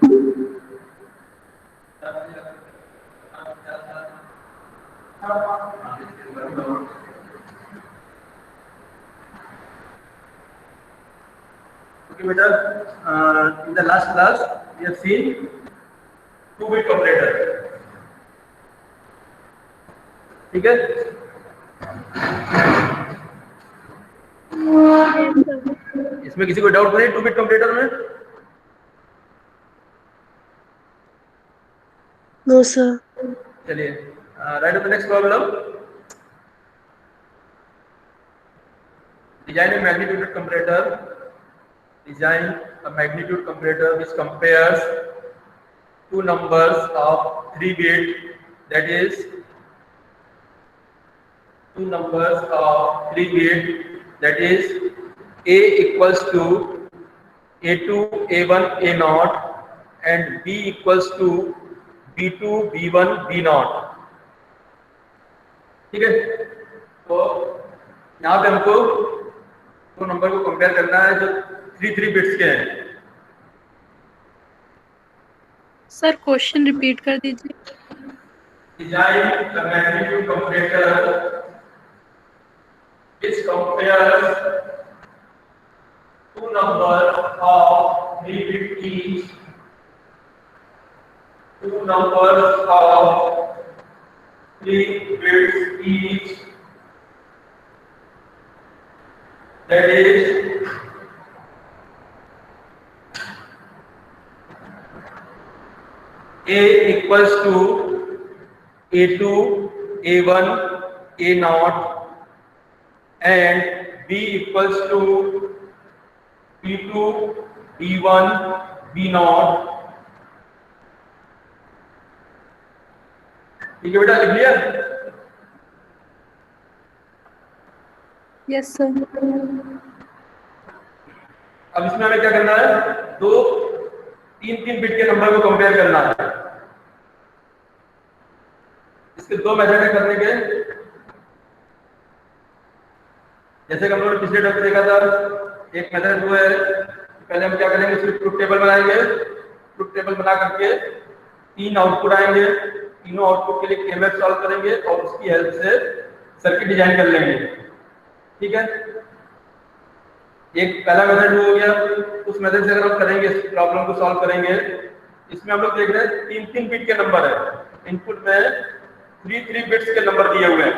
Okay, beta, in the last class we have seen 2-bit comparator. ठीक है? इसमें किसी को डाउट नहीं 2-bit कंपैरेटर में? No sir. चलिए, write of the next problem. Design a magnitude comparator. Design a magnitude comparator which compares two numbers of 3 bit, that is two numbers of 3 bit, that is A equals to A2 A1 A0 and B equals to B2 B1 B0. ठीक है? तो यहाँ पे हमको दो number को compare करना है जो 3 बिट्स के हैं. सर क्वेश्चन रिपीट कर दीजिए. Design a magnitude comparator which compares two numbers of 3 bit each. Two numbers of 3 bits each. That is A equals to A2 A1 A0 and B equals to B2 B1 B0. ठीक है बेटा, लिख लिया? Yes sir. अब इसमें हमें क्या करना है? दो 3 बिट के नंबर को कंपेयर करना है. इसके दो मेथड है करने के. जैसे कि हम लोगों ने पिछले टॉपिक देखा था, एक मेथड वो है, पहले हम क्या करेंगे, इसमें ट्रुथ टेबल बनाएंगे. ट्रुथ टेबल बना करके 3 आउटपुट आएंगे. तीनों आउटपुट के लिए केमैप सॉल्व करेंगे और उसकी हेल्प से सर्किट डिजाइन कर लेंगे. ठीक है? एक पहला मेथड हो गया. उस मेथड से अगर हम करेंगे, इस प्रॉब्लम को सॉल्व करेंगे, इसमें हम लोग देख रहे हैं 3 बिट के नंबर है. इनपुट में 3 बिट्स के नंबर दिए हुए हैं,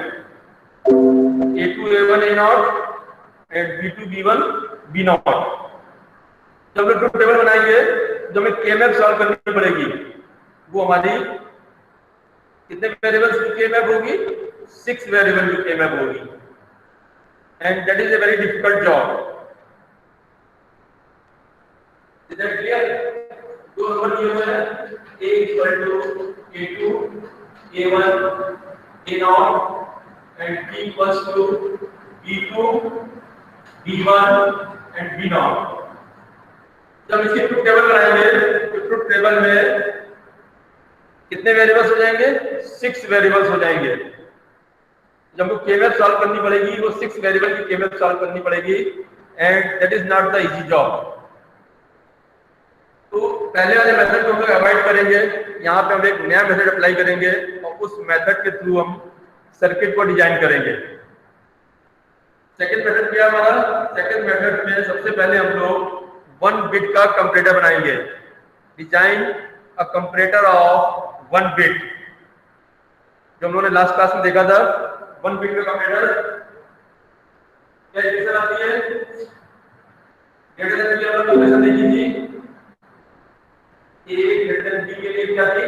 A2 A1 A0 and B2 B1 B0. जब हम ट्रुथ टेबल बनाएंगे, जो हमें केमैप सॉल्व करनी पड़ेगी, वो हमारी कितने वेरिएबल्स की केमैप होगी? 6 वेरिएबल की केमैप होगी. And that is a very difficult job. Is that clear? दो नंबर दिए हुए हैं, A equal to A2 A1 A0 and B equals to B2 B1 and B0. जब इसकी ट्रुथ टेबल बनाएंगे तो ट्रुथ टेबल में कितने वेरिएबल्स हो जाएंगे? 6 वेरिएबल्स हो जाएंगे. जब हमको केमैप सॉल्व करनी पड़ेगी, वो 6 वेरिएबल की केमैप सॉल्व करनी पड़ेगी and that is not the easy job. तो पहले वाले मेथड को हम लोग अवॉइड करेंगे. यहाँ पे हम एक नया मेथड अप्लाई करेंगे और उस मेथड के थ्रू हम सर्किट को डिजाइन करेंगे. सेकंड मेथड क्या हमारा? सेकंड मेथड में सबसे पहले हम लोग 1 बिट का कंपैरेटर बनाएंगे. Design a comparator of 1 bit. जो हम लोगों ने लास्ट क्लास में देखा था, 1 बिट का कंपैरेटर क्या इक्वेशन आती है? ग्रेटर देन की हम लोग इक्वेशन देखी थी. A ग्रेटर देन B के लिए क्या थी?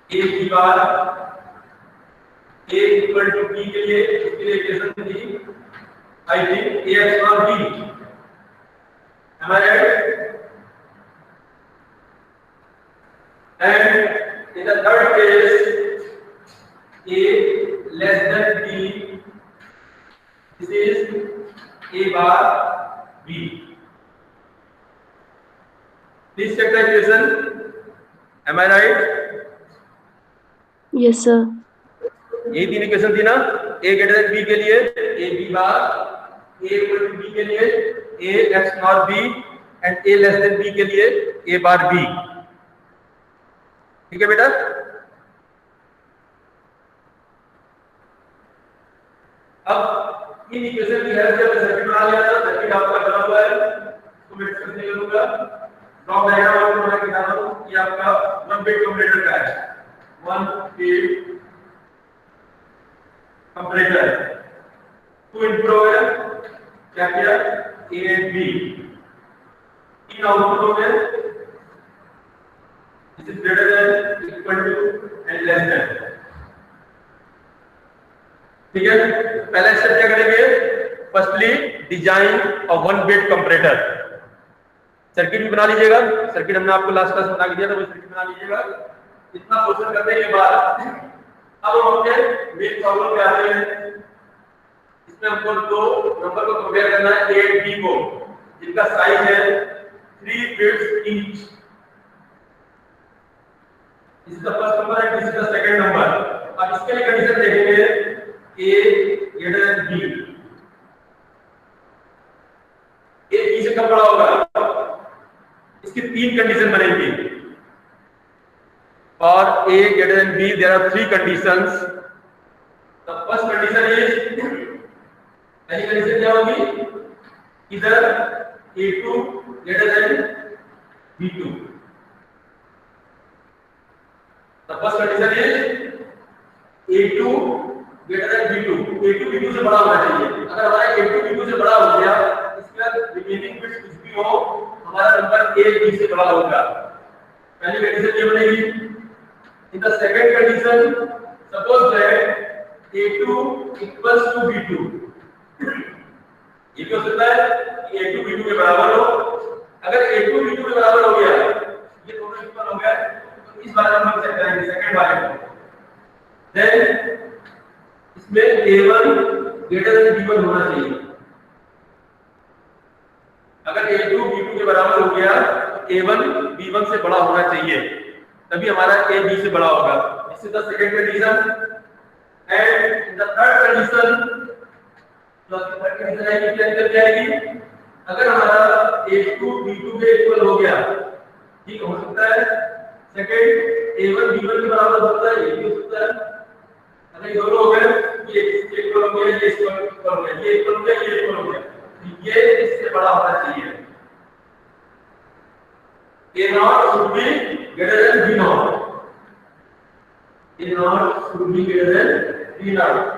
A की बार A इक्वल टू B के लिए इसके लिए इक्वेशन थी, आई थिंक AX और B. Am I right? And in the third case, A less than B, this is A bar B. Please check the equation. Am I right? Yes sir. ये 3 equation थी ना. A greater than B के लिए A B bar, A equal to B के लिए A X not B and A less than B के लिए A bar B. ठीक है बेटा। अब इन इक्वेशन की हेल्प से सर्किट बना लिया था। सर्किट आपका बना हुआ है, इसको मैं डिस्कस नहीं करूंगा। ब्लॉक डायग्राम आपको बना के दिखाता हूं। ये आपका 1 बिट कंपैरेटर का है, 1 बिट कंपैरेटर। 2 इनपुट हो गया, क्या किया, ए एंड बी। 3 आउटपुट हो गए, this is greater than, equal to and less than. ठीक है। पहला स्टेप क्या करेंगे, firstly design a 1 bit comparator. Circuit भी बना लीजिएगा, सर्किट हमने आपको लास्ट क्लास बना के दिया था, वो सर्किट बना लीजिएगा। इतना क्वेश्चन करने के बाद अब हम अपने मेन प्रॉब्लम पे आते हैं। इसमें हमको दो नंबर को कंपेयर करना है, ए एंड बी को, जिनका साइज है 3 bits each. This is the first number and this is the second number. अब इसके लिए कंडीशन देखेंगे, A greater than B। A B से कम बड़ा होगा, इसकी 3 कंडीशन बनेंगी। और A greater than B there are 3 conditions। The first condition is, पहली कंडीशन क्या होगी, इधर A2 greater than B2। The first condition is A2 greater than B2। A2 B2 से बड़ा होना चाहिए। अगर हमारा A2 B2 से बड़ा हो गया, इसके बाद रिमेनिंग बिट्स कुछ भी हो, हमारा नंबर A B से बड़ा होगा। पहली कंडीशन ये बनेगी। In the second condition, suppose that A2 equals to B2। ये क्या होता है कि A2 B2 के बराबर हो। अगर A2 B2 के बराबर हो गया, ये दोनों इक्वल हो गए, तो इस बारे में हम चेक करेंगे, सेकंड वाले में। देन इसमें A1 greater than B1 होना चाहिए। अगर A2 B2 के बराबर हो गया, तो A1 B1 से बड़ा होना चाहिए, तभी हमारा A B से बड़ा होगा। This is the second condition. And in the third condition, जो थर्ड कंडीशन है, क्या अंदर जाएगी, अगर हमारा A2 B2 के इक्वल हो गया, ठीक हो सकता है। सेकंड A1 B1 के बराबर हो सकता है, ये भी हो सकता है। अगर ये दोनों हो गए, ये इसके इक्वल हो गया, ये इसके इक्वल हो गया, ये इक्वल हो गया, ये इक्वल हो गया, तो ये इससे बड़ा होना चाहिए। A0 should be greater than B0। A0 should be greater than B0।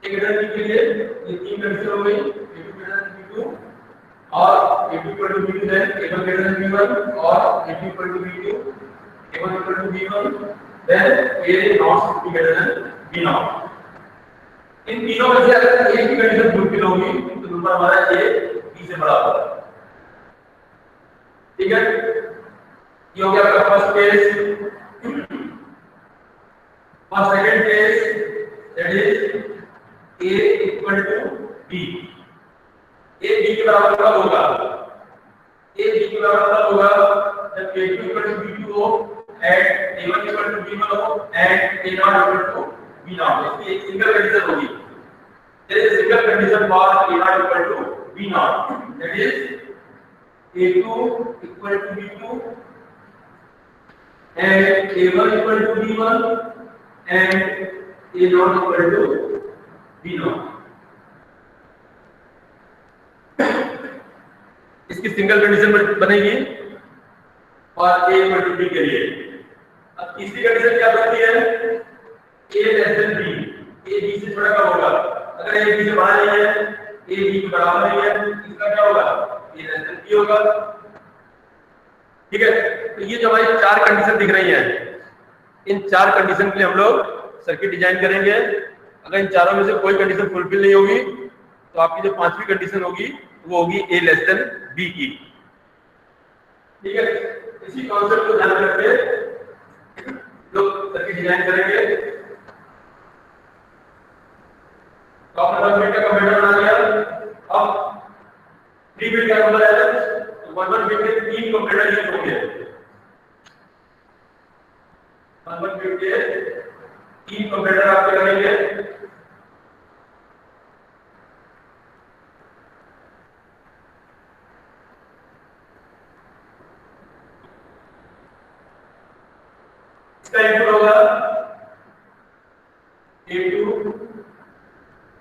Greater के लिए ये 3 कंडीशन हो गई, A2 greater than B2 और A2 equal to B2 then A1 greater than B1 और A2 equal to B2, A1 equal to B1 then A0 should be greater than B0। इन तीनों में से अगर एक ही कंडीशन फुलफिल होगी, तो नंबर हमारा A B से बड़ा होगा। ठीक है, ये हो गया आपका फर्स्ट केस। और second case, that is A equal to B। A B के बराबर कब होगा, A B के बराबर तब होगा जब A2 equal to B2 हो and A1 equal to B1 हो and A0 equal to B0। इसकी एक सिंगल कंडीशन होगी। there is a single condition for A0 equal to B0, that is A2 equal to B2 and A1 equal to B1 and A0 equal to B0। इसकी single condition बनेगी और ए equal to be के लिए। अब तीसरी condition क्या बनती है, A less than B, A B से छोटा कम होगा। अगर ए बी से बड़ा नहीं है, ए बी के बराबर नहीं है, इसका क्या होगा, ए लेस देन बी होगा। ठीक है, तो ये जो हमारी चार कंडीशन दिख रही हैं, इन चार कंडीशन के लिए हम लोग सर्किट डिजाइन करेंगे। अगर इन चारों में से कोई कंडीशन फुलफिल नहीं होगी तो आपकी जो पांचवी कंडीशन होगी वो होगी ए लेस देन बी की। ठीक है, इसी कॉन्सेप्ट को ध्यान में रखते लोग सर्किट डिजाइन करेंगे। तो आपने 1 बिट का कंप्यूटर बना लिया। अब 3 बिट का नंबर है तो 1 बिट के 3 कंप्यूटर यूज होंगे। 1 बिट के 3 कंप्यूटर आपके लगेंगे। इसका इनपुट होगा A2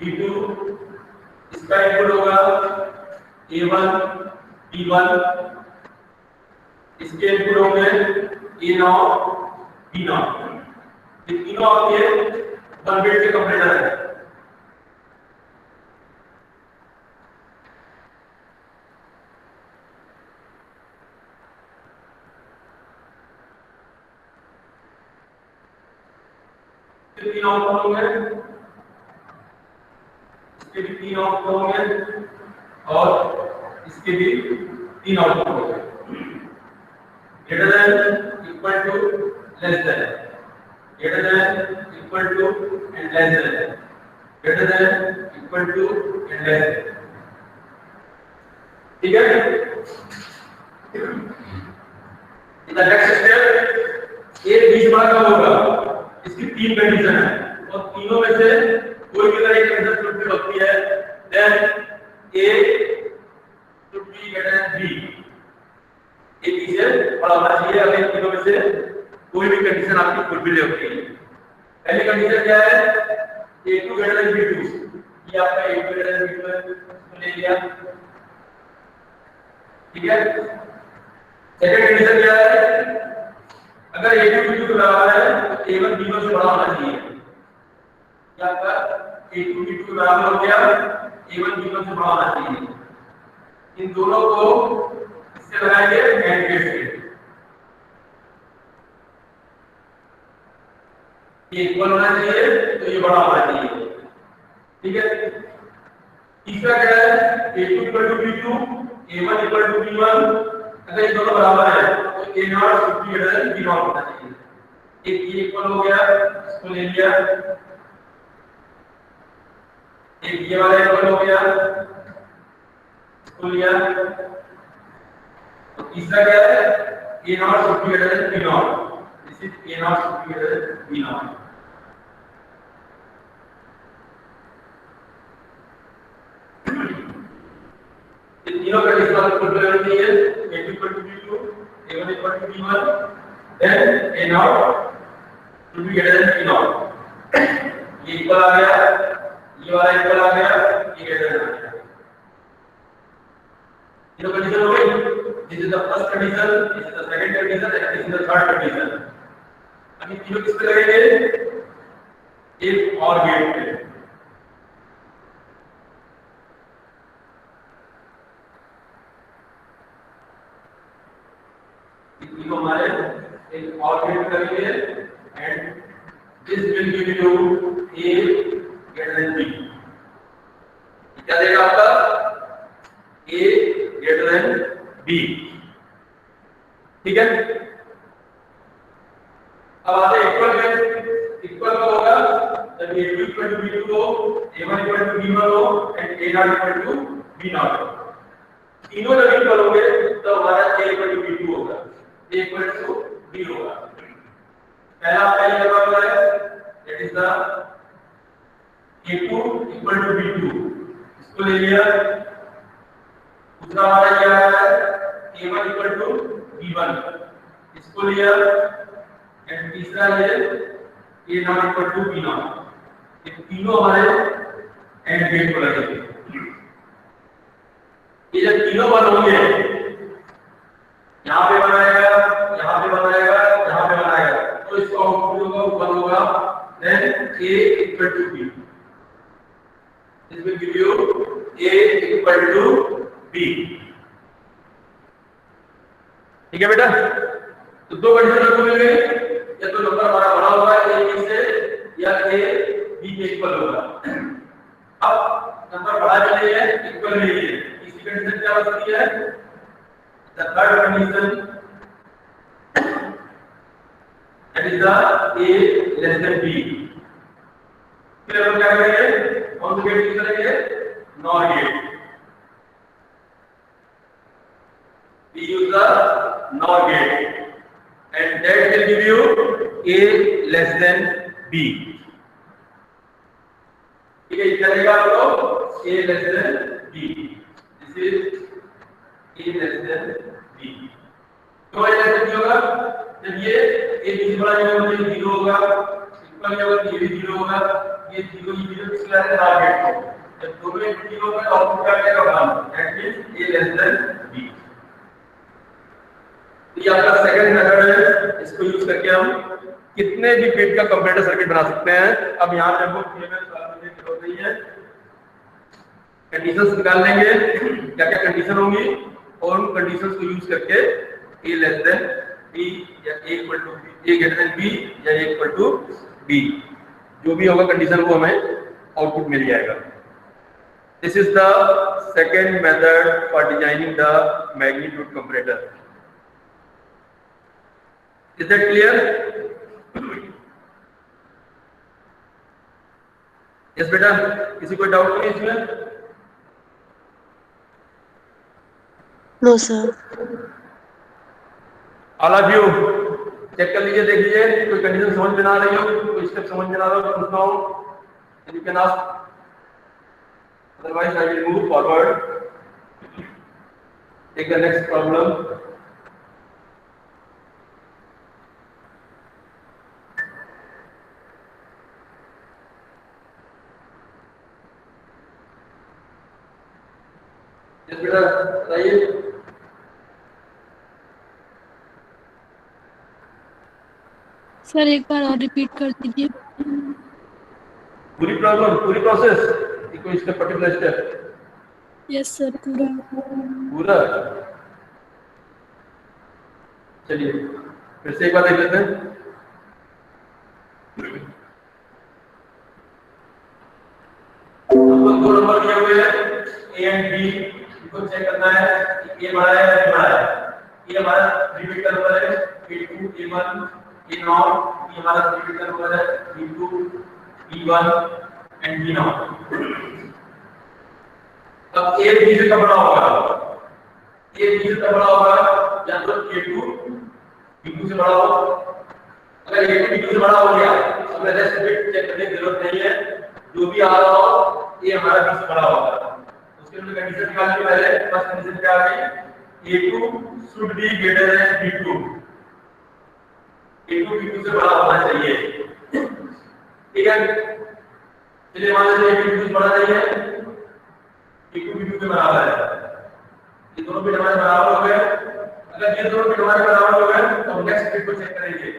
B2, इसका इनपुट होगा A1 B1, इसके इनपुट होंगे A0 B0। ये तीनों आपके 1 बिट के कंप्यूटर है। तीन आउटपुट होंगे, इसके भी 3 आउटपुट होंगे और इसके भी 3 आउटपुट होंगे। Greater than, equal to, less than, greater than, equal to and less than, greater than, equal to and less than. ठीक है, in the next step A B से बड़ा कब होगा, इसकी 3 कंडीशन है और तीनों में से कोई भी अगर एक कंडीशन फुलफिल होती है then A should be greater than B, A B से बड़ा होना चाहिए। अगर इन तीनों में से कोई भी कंडीशन आपकी फुलफिल होती है। पहली कंडीशन क्या है, A2 ग्रेटर देन B2, ये आपका A2 ग्रेटर देन B2 है, इसको ले लिया। ठीक है, सेकंड कंडीशन क्या है, अगर A2 B2 के बराबर है तो A1 B1 से बड़ा होना चाहिए। क्या आपका A2 B2 के बराबर हो गया, A1 B1 से बड़ा होना चाहिए। इन दोनों को इससे लगाएंगे एंड गेट से, ये इक्वल होना चाहिए तो ये बड़ा होना चाहिए। ठीक है, तीसरा क्या है, A2 equal to B2, A1 equal to B1, अगर ये दोनों बराबर है तो A0 should be greater than B0 होना चाहिए। एक ये इक्वल हो गया, इसको ले लिया। एक ये वाला इक्वल हो गया, इसको लिया। तो तीसरा क्या है, A0 should be greater than B0, this is A0 should be greater than B0। तीनों कंडीशन आपको फुलफिल होनी चाहिए। A2 equal to B2, A1 equal to B1, then A0 should be greater than B0। ये equal आ गया, ये वाला equal आ गया, ये ग्रेटर देन आ गया। तीनों कंडीशन हो गई। This is the first condition, this is the second condition and this is the third condition. अभी तीनों किस पे लगेंगे, एक और गेट पे। तीनों हमारे एक और गेट करेंगे and this will give you A greater than B। क्या देगा आपका, A greater than B। ठीक है, अब आते हैं इक्वल में। इक्वल का होगा जब A2 इक्वल टू B2 हो, A1 इक्वल टू B1 हो and A0 equal to B0 हो। तीनों जब इक्वल होंगे तो हमारा A इक्वल टू B2 होगा, A इक्वल टू B होगा। पहला आपका ये लगा है, that is the A2 equal to B2, इसको ले लिया। दूसरा हमारा क्या है, A1 इक्वल टू B1, इसको लिया। एंड तीसरा है A0 इक्वल टू B0। ये तीनों हमारे एंड गेट पर लगेंगे। ये जब तीनों बन होंगे, यहाँ पे बनाएगा इक्वल टू बी। ठीक है बेटा, तो दो कंडीशन आपको मिल गई, या तो नंबर हमारा बड़ा होगा ए बी से, या ए बी के इक्वल होगा। अब नंबर बड़ा भी नहीं है, इक्वल भी नहीं है, इसकी कंडीशन क्या हो सकती है? The third condition that is the a less than b। फिर हम क्या करेंगे, कौन सा गेट यूज करेंगे? NOR gate. we use the NOR gate and that will give you a less than b। ठीक है, क्या देगा आपको? a less than b। this is a less than b। तो a less than b होगा जब ये a b से बड़ा होगा, ये 0 होगा, इक्वल होगा, ये भी 0 होगा, ये 0 ये 0 किसके लिए टारगेट को, जब दोनों एक 0 होगा तो आउटपुट क्या आएगा 1, that means a less than b। ये आपका सेकंड मेथड है, इसको यूज करके हम कितने भी बिट का कंपैरेटर सर्किट बना सकते हैं। अब यहां पे हमको केवल समझने की जरूरत नहीं है, कंडीशंस निकाल लेंगे क्या क्या कंडीशन होंगी, और उन कंडीशंस को यूज करके a लेस देन b या a equal to b, a greater than b या a इक्वल टू b, जो भी होगा कंडीशन वो हमें आउटपुट मिल जाएगा। This is the second method for designing the magnitude comparator. Is that clear? Yes बेटा, किसी कोई डाउट नहीं इसमें? No sir. All of you check कर लीजिए, देख लीजिए, कोई कंडीशन समझ में ना आ रही हो, कोई स्टेप समझ में ना आ रहा हो, पूछना हो you can ask, otherwise I will move forward, take the next problem। बेटा बताइए। सर एक बार और रिपीट कर दीजिए। पूरी प्रॉब्लम, पूरी प्रोसेस, कोई इसका पर्टिकुलर स्टेप? यस सर, पूरा। पूरा? चलिए फिर से एक बार देख लेते हैं। हमको दो नंबर दिए हुए हैं ए एंड बी, इनको चेक करना है कि ए बड़ा है या बी बड़ा है। ये हमारा 3 बिट का नंबर है a2 a1 a0, ये हमारा 3 बिट का नंबर है b2 b1 एंड b0। अब a b से कब बड़ा होगा? a b से कब बड़ा होगा? या तो a2 b2 से बड़ा हो। अगर a2 b2 से बड़ा हो गया तो हमें रेस्ट बिट चेक करने की जरूरत नहीं है, जो भी आ रहा हो ये हमारा b से बड़ा होगा। उसके लिए कंडीशन निकालने के पहले फर्स्ट कंडीशन क्या आ गई? a2 should be greater than b2। a2 b2 से बड़ा होना चाहिए। ठीक है, चलिए मान लीजिए a2 b2 से बड़ा नहीं है, a2 b2 के बराबर है, ये दोनों बिट हमारे बराबर हो गए। अगर ये दोनों बिट हमारे बराबर हो गए तो हम नेक्स्ट बिट को चेक करेंगे,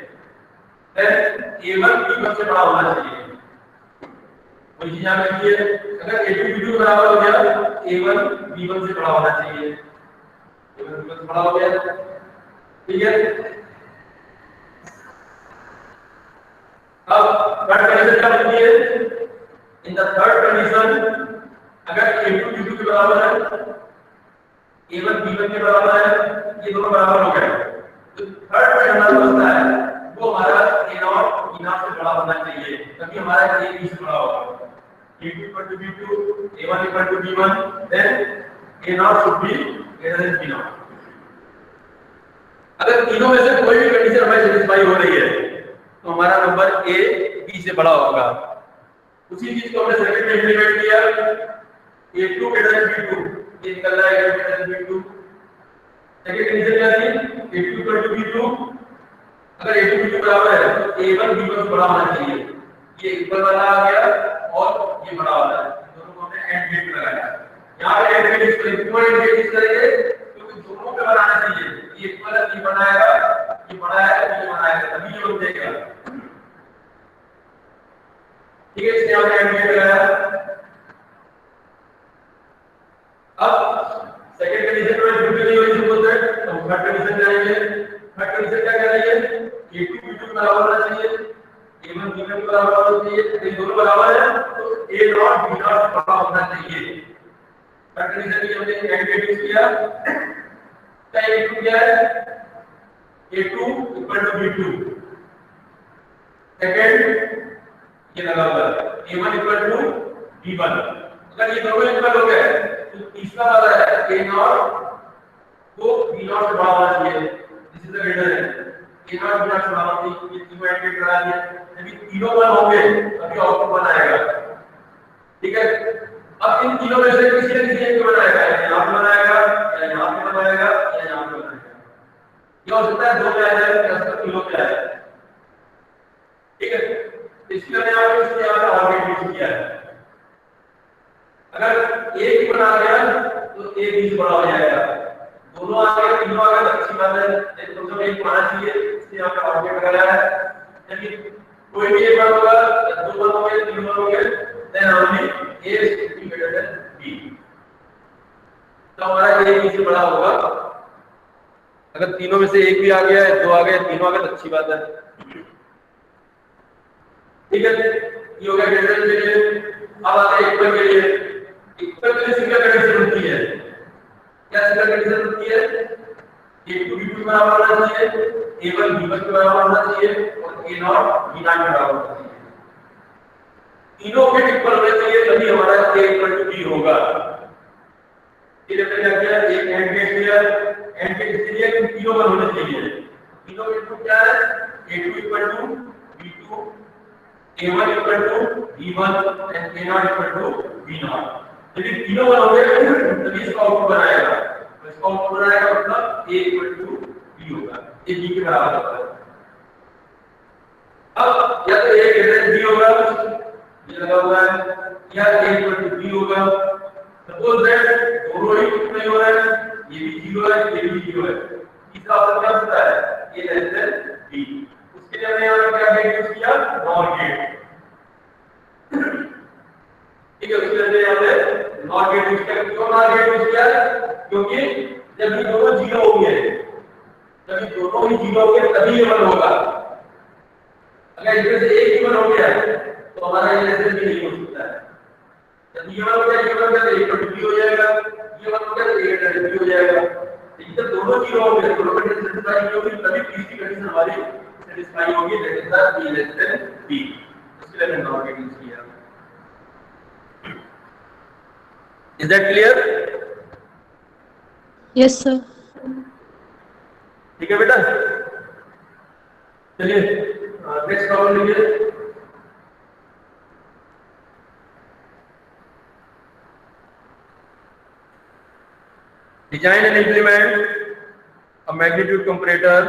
देन a1 b1 से बड़ा होना चाहिए। वही चीज यहाँ लिखिए, अगर a2 b2 के बराबर हो गया a1 b1 से बड़ा होना चाहिए, a1 b1 से बड़ा हो गया। ठीक है, अब थर्ड कंडीशन क्या लिखी है? इन द थर्ड कंडीशन अगर a2 b2 के बराबर है, a1 b1 के बराबर है, ये दोनों बराबर हो गए, तो थर्ड में हमारा बचता है वो हमारा a0 b0 से बड़ा होना चाहिए, तभी हमारा a b से बड़ा होगा। a2 equal to b2, a1 equal to b1, then a0 should be greater than b0। अगर तीनों में से कोई भी कंडीशन हमें सेटिस्फाई हो रही है तो हमारा नंबर a b से बड़ा होगा। उसी चीज को हमने सेकंड में इंप्लीमेंट किया, a2 greater than b2, ये निकल रहा है a2 greater than b2। Second condition क्या थी? a2 equal to b2, अगर a2 b2 बराबर है तो a1 b1 से बड़ा होना चाहिए, ये इक्वल वाला आ गया और ये बड़ा वाला, दोनों को हमने एंड गेट लगाया। यहाँ पे एंड गेट क्यों एंड गेट यूज करेंगे? क्योंकि दोनों पे बनाना चाहिए, ये इक्वल है ये बनाएगा, ये बड़ा है ये बनाएगा, तभी ये बन जाएगा। ठीक है, इसने हमने एंड गेट लगाया। थर्ड कंडीशन जाएंगे। थर्ड कंडीशन क्या कह रही है? A2 B2 बराबर होना चाहिए, A1 B1 बराबर होना चाहिए। ये दोनों बराबर है तो A नॉट B नॉट से बड़ा होना चाहिए। थर्ड कंडीशन की हमने एंड गेट यूज किया। क्या A2 क्या है? A2 equal to B2। Second ये लगा हुआ है A1 इक्वल टू B1। अगर ये दोनों इक्वल हो गए तो तीसरा वाला है A नॉट को B नॉट से बड़ा होना चाहिए। दिस इज द ग्रेटर है A नॉट B नॉट से बड़ा होना चाहिए। ये तीनों एंड गेट करा दिया। यदि तीनों 1 होंगे तभी आउटपुट 1 आएगा। ठीक है, अब इन तीनों में से किसी न किसी एक को बनाएगा, यहाँ पे बनाएगा या यहाँ पे बनाएगा या यहाँ पे बनाएगा। ये हो सकता है 2 पे आ जाए या हो सकता है 3 पे आ जाए। ठीक है, इसलिए मैंने आपको इसलिए यहाँ पे और गेट यूज किया है। अगर एक बना गया तो एक बीच बड़ा हो जाएगा, दोनों आ गए तीनों आ गए अच्छी बात है, लेकिन कम से कम एक आना चाहिए, इसलिए यहाँ पे और गेट लगाया है। यानी कोई भी एक बार होगा या 2 बार होंगे 3 बार होंगे then only A is greater than B। तो हमारा A B से बड़ा होगा। अगर तीनों में से एक भी आ गया है, 2 आ गए, तीनों आ गए तो अच्छी बात है। ठीक है, ये हो गया ग्रेटर के लिए। अब आते हैं इक्वल के लिए। इक्वल के लिए सिंगल कंडीशन होती है। क्या सिंगल कंडीशन होती है? A2 B2 बराबर होना चाहिए, A1 B1 के बराबर होना चाहिए और A नॉट B नॉट के बराबर होना चाहिए। तीनों के इक्वल होने चाहिए तभी हमारा A इक्वल टू B होगा। ये हमने क्या किया? एक एंड गेट लिया। एंड गेट इसलिए कि तीनों पर होने चाहिए। तीनों के इनपुट क्या है? A2 equal to B2, A1 equal to B1 and A not equal to B not. यदि तीनों पर होंगे तभी इसका आउटपुट बनाएगा। तो इसका आउटपुट बनाएगा मतलब A इक्वल टू B होगा। ये B के बराबर होता है। अब या तो A ग्रेटर देन B होगा, ये लगा हुआ है, या A इक्वल टू B होगा। सपोज दैट दोनों ही कुछ नहीं हो रहा है, ये भी 0 है ये भी 0 है। तीसरा ऑप्शन क्या होता है? A less than B। उसके लिए हमने यहाँ क्या गेट यूज किया? NOR gate. ठीक है, उसके लिए यहाँ पे नॉर गेट यूज किया। क्यों नॉर गेट यूज किया? क्योंकि जब ये दोनों 0 होंगे, जब ये दोनों ही 0 होंगे तभी ये 1 होगा। अगर इसमें से एक ही 1 हो गया तो हमारा ये लेस देन B नहीं हो सकता है। जब ये 1 हो गया, ये 1 हो गया तो A इक्वल टू B हो जाएगा, ये 1 हो गया तो A ग्रेटर देन B हो जाएगा। लेकिन जब दोनों 0 होंगे, दोनों कंडीशन सेटिस्फाई होगी तभी तीसरी कंडीशन हमारी सेटिस्फाई होगी, that is the A less than B। उसके लिए हमने नॉर गेट यूज किया। Is that clear? Yes sir. ठीक है बेटा, चलिए नेक्स्ट प्रॉब्लम लिखिए। Design and implement a magnitude comparator.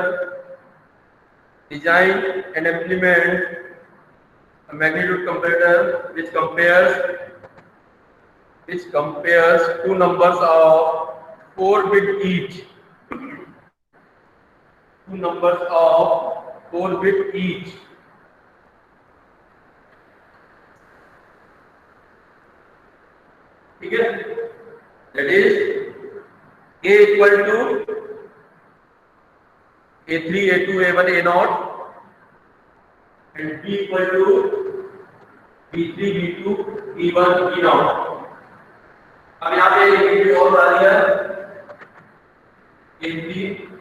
Design and implement a magnitude comparator which compares two numbers of 4 bit each. Two numbers of 4 bit each. ठीक है, that is A equal to A3, A2, A1, A0 and B equal to B3, B2, B1, B0। अब यहाँ पे एक bit और बना दिया A3,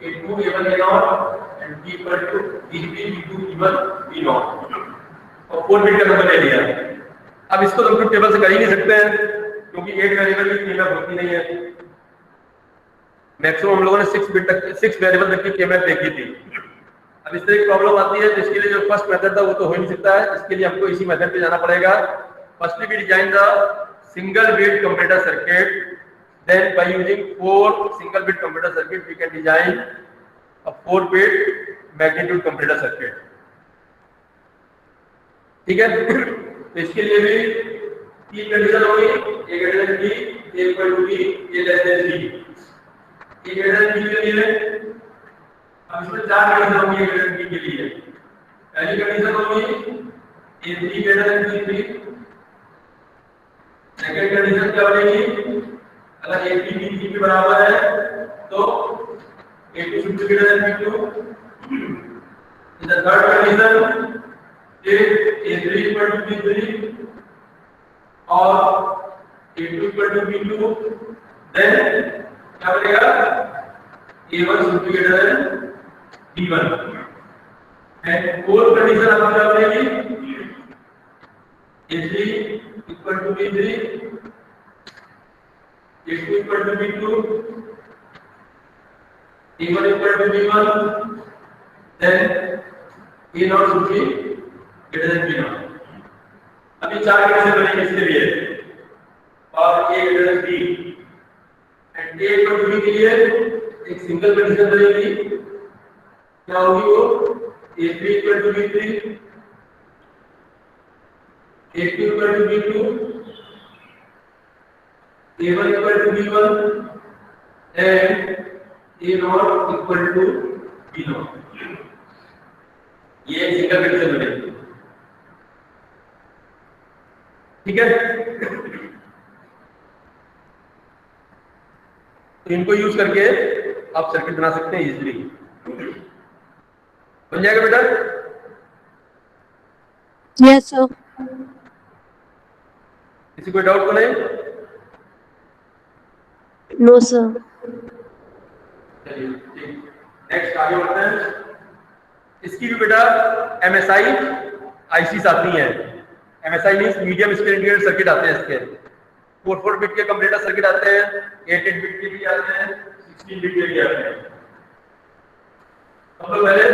A2, A1, A0 and B equal to B3, B2, B1, B0 और 4 बिट का number ले लिया। अब इसको हम ट्रुथ टेबल से कर ही नहीं सकते हैं क्योंकि 8 वेरिएबल की कीमत होती नहीं है। मैक्सिमम हम लोगों ने 6 वेरिएबल तक की कीमत देखी थी। अब इस तरह की प्रॉब्लम आती है तो इसके लिए जो फर्स्ट मेथड था वो तो हो नहीं सकता है। इसके लिए हमको इसी मेथड पे जाना पड़ेगा। Firstly we design the single bit computer circuit, then by using 4 single bit computer circuit we can design a 4 bit magnitude computer circuit. ठीक है, तो इसके लिए भी 3 कंडीशन होगी, A greater than B, A equal to B, A less than B। A greater than B के लिए अब इसमें 4 कंडीशन होंगी A ग्रेटर देन B के लिए। पहली कंडीशन होगी A3 greater than B3। Second condition क्या बनेगी? अगर A3 B3 के बराबर है तो A2 should be greater than B2. In the third condition, if A3 equal to B3 or A2 equal to B2, then क्या बनेगा? A1 should be greater than B1. And fourth condition आपको क्या बनेगी? A3 equal to B3, A2 equal to B2, A1 equal to B1, then A0 should be greater than B0. अभी चार condition बनेंगे इसके लिए और A greater than B and A equal to B के लिए एक सिंगल कंडीशन बनेगी, क्या होगी वो? A3 equal to B3, A2 equal to B2, A1 equal to B1 and A0 equal to B0. ये एक सिंगल कंडीशन बनेगी, ठीक है? तो इनको यूज करके आप सर्किट बना सकते हैं इजीली। बन जाएगा बेटा? Yes sir. किसी कोई डाउट तो नहीं? No sir. चलिए ठीक, नेक्स्ट आगे बढ़ते हैं। इसकी भी बेटा MSI आईसीस आती हैं। MSI means medium speed integrated circuit आते हैं इसके। 4 बिट के कंपैरेटर सर्किट आते हैं, 8 बिट के भी आते हैं, 16 बिट के भी आते हैं। हम लोग पहले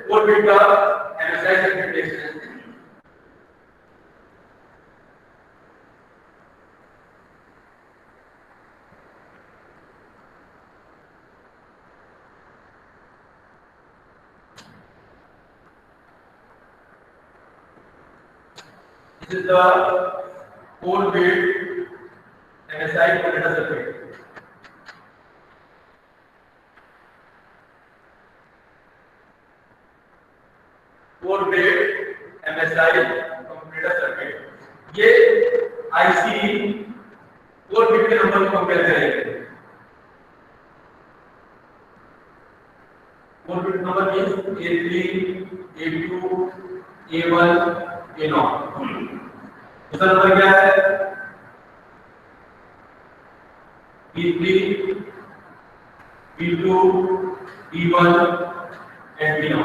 4 बिट का MSI सर्किट देखते हैं। This is the 4-bit MSI comparator circuit. MSI comparator circuit. ये IC 4 बिट के नंबर को कंपेयर करेंगे। 4 bit number means A3, A2, A1, A0। दूसरा नंबर क्या है? B3, B2, B1 and B0।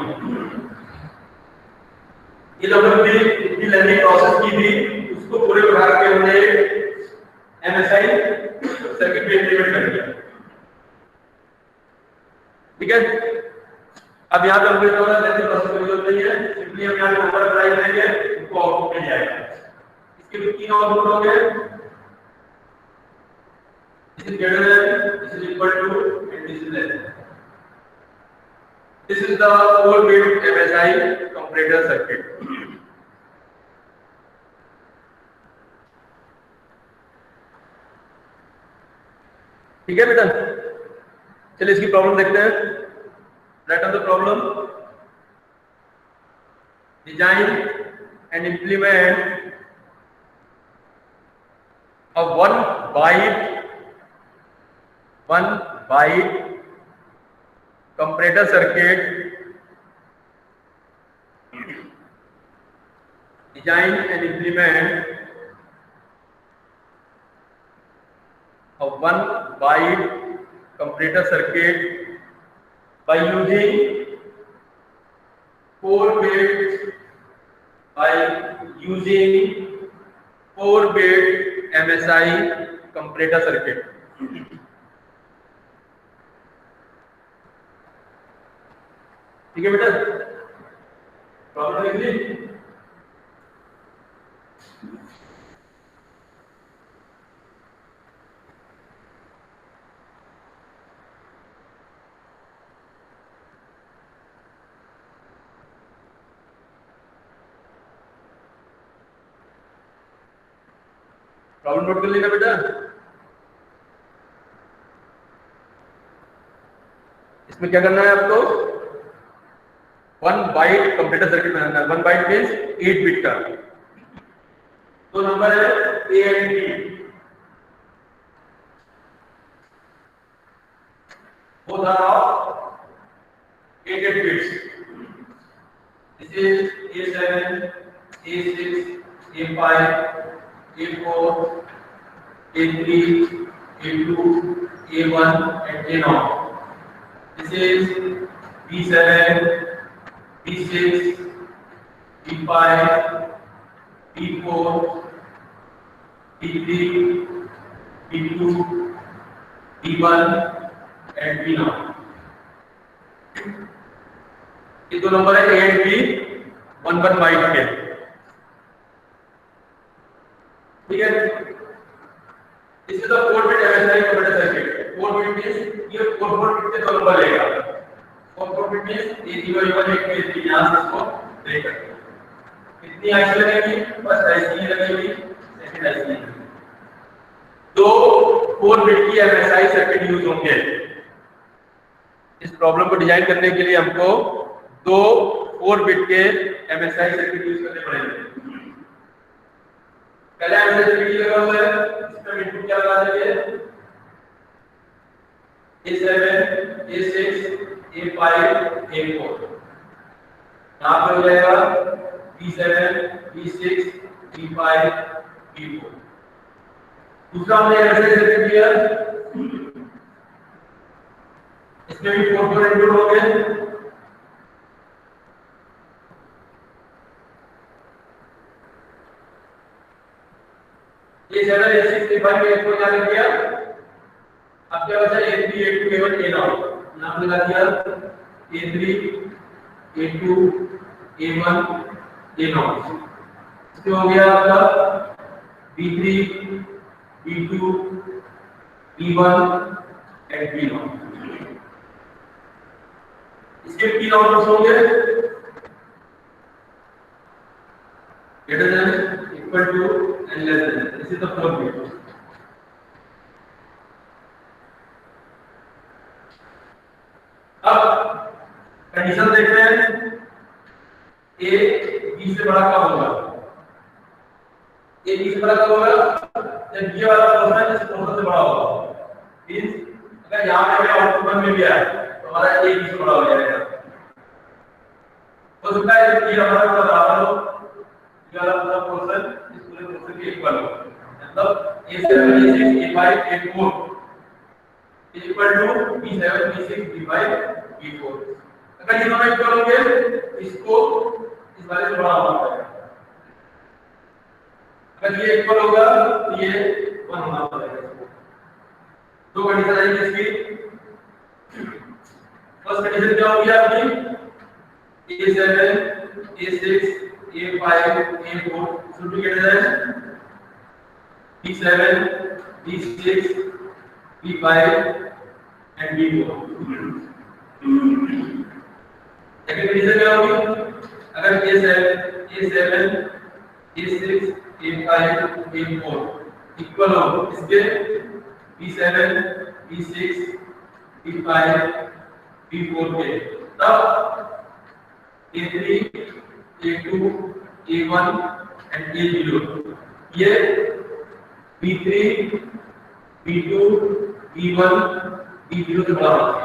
ये लोग हमने इतनी लंबी प्रोसेस की थी, उसको पूरे प्रकार के हमने MSI सर्किट में इंप्लीमेंट कर दिया, ठीक है? अब यहाँ पे हमको थोड़ा लेंथी प्रोसेस की जरूरत नहीं है, सिंपली हम यहाँ पे नंबर अप्लाई करेंगे, उनको आउटपुट मिल जाएगा। इसके भी तीन आउटपुट होंगे, this is greater than, this is equal to, and this is less than. This is the 4-bit MSI comparator circuit. ठीक है बेटा? चलिए इसकी प्रॉब्लम देखते हैं। Write down the problem. Design and implement a 1 byte comparator circuit. Design and implement a 1 byte comparator circuit by using 4 bit MSI comparator circuit. ठीक है बेटा? प्रॉब्लम लिख ली? प्रॉब्लम नोट कर लेना बेटा। इसमें क्या करना है आपको? 1 बाइट कंप्यूटर सर्किट बनाना है। 1 बाइट मींस 8 बिट का। तो नंबर है A and B। Both are of 8 bits. This is A7, A6, A5, A4, A3, A2, A1 and A0. This is B7, B6, B5, B4, B3, B2, B1 and B0. ये दो number है 8B 11 bite के, ठीक है। इस the 4 bit MSI computer circuit. 4 bit means ये 4 bit के दो नंबर लेगा। 4 bit means A0 A1 A2 A3 यहां से इसको लेकर कितनी आईसी लगेगी, बस आईसी लगेगी, सेकंड आईसी। दो 4 बिट की MSI सर्किट यूज होंगे। इस प्रॉब्लम को डिजाइन करने के लिए हमको दो 4 बिट के MSI सर्किट यूज करने पड़ेंगे। पहले MSI सर्किट लगा हुआ है, इसमें इनपुट क्या लगा देंगे, A7, A6, A5, A4। यहाँ पे हो जाएगा B7, B6, B5, B4। दूसरा हमने MSI सर्किट लिया, इसमें भी 4 इनपुट होंगे। ये ज़्यादा A6 A5 A4 यहाँ लिख दिया। अब क्या बचा, A3 A2 A1 A0 नाम लगा दिया, A3 A2 A1 A0। इससे हो गया आपका B3 B2 B1 and B0। इसके 3 आउटपुट्स होंगे, greater than, equal to and less than। this is the 4 bit। अब कंडीशन देखते हैं, A B से बड़ा कब होगा। A B से बड़ा कब होगा, जब ये वाला पोर्शन इस पोर्शन से बड़ा होगा। मींस अगर यहाँ पे आउटपुट 1 में भी आया तो हमारा A B से बड़ा हो जाएगा। हो सकता है ये हमारा पूरा बराबर हो, ये वाला पूरा पोर्शन इस पूरे पोर्शन के इक्वल हो, मतलब A7 A6 A5 A4 equal to B7 B6 B5 B4। अगर ये दोनों इक्वल होंगे इसको इस वाले से बड़ा होना पड़ेगा। अगर ये इक्वल होगा तो ये 1 होना पड़ेगा। दो कंडीशन आएंगी इसकी। फर्स्ट कंडीशन क्या होगी आपकी, A7 A6 A5 A4 should be greater than B7 B6 B5 and B4। Second condition क्या होगी, अगर A7 A6 A5 A4 equal हो इसके B7 B6 B5 B4 के, तब A3 A2 A1 and A0 ये B3 B2 B1 B0 से बड़ा होगा।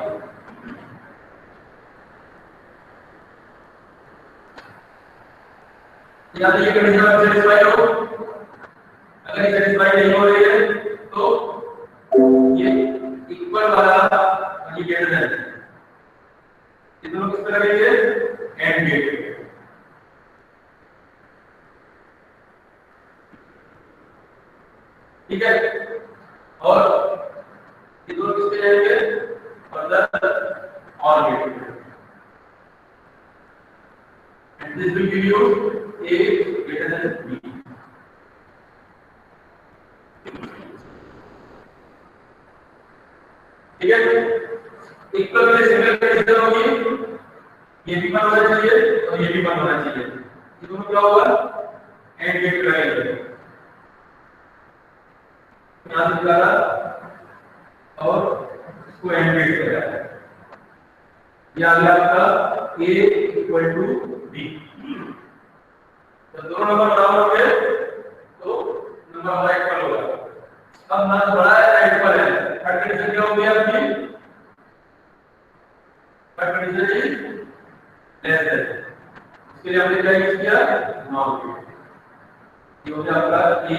याद ये कंडीशन सेटिस्फाई हो, अगर ये सेटिस्फाई नहीं हो रही है तो ये इक्वल वाला और ये ग्रेटर देन, ये दोनों किस पे लगेंगे, एंड गेट। ठीक है, और ये दोनों किस पे जाएंगे, further OR gate. And this will give you A greater than B। ठीक है, इक्वल के सिंगल कंडीशन होगी, ये भी 1 होना चाहिए और ये भी 1 होना चाहिए। ये दोनों क्या होगा, एंड गेट लगाएंगे, यहां से निकाला और इसको एंड गेट लगाया। ये आ गया आपका A इक्वल टू B। जब दोनों नंबर बराबर हो गए तो नंबर हमारा इक्वल होगा। अब ना बड़ा है ना इक्वल है, थर्ड कंडीशन क्या हो गया आपकी, थर्ड कंडीशन लेस देन, इसके लिए हमने क्या यूज किया, नॉट, ये हो गया आपका ए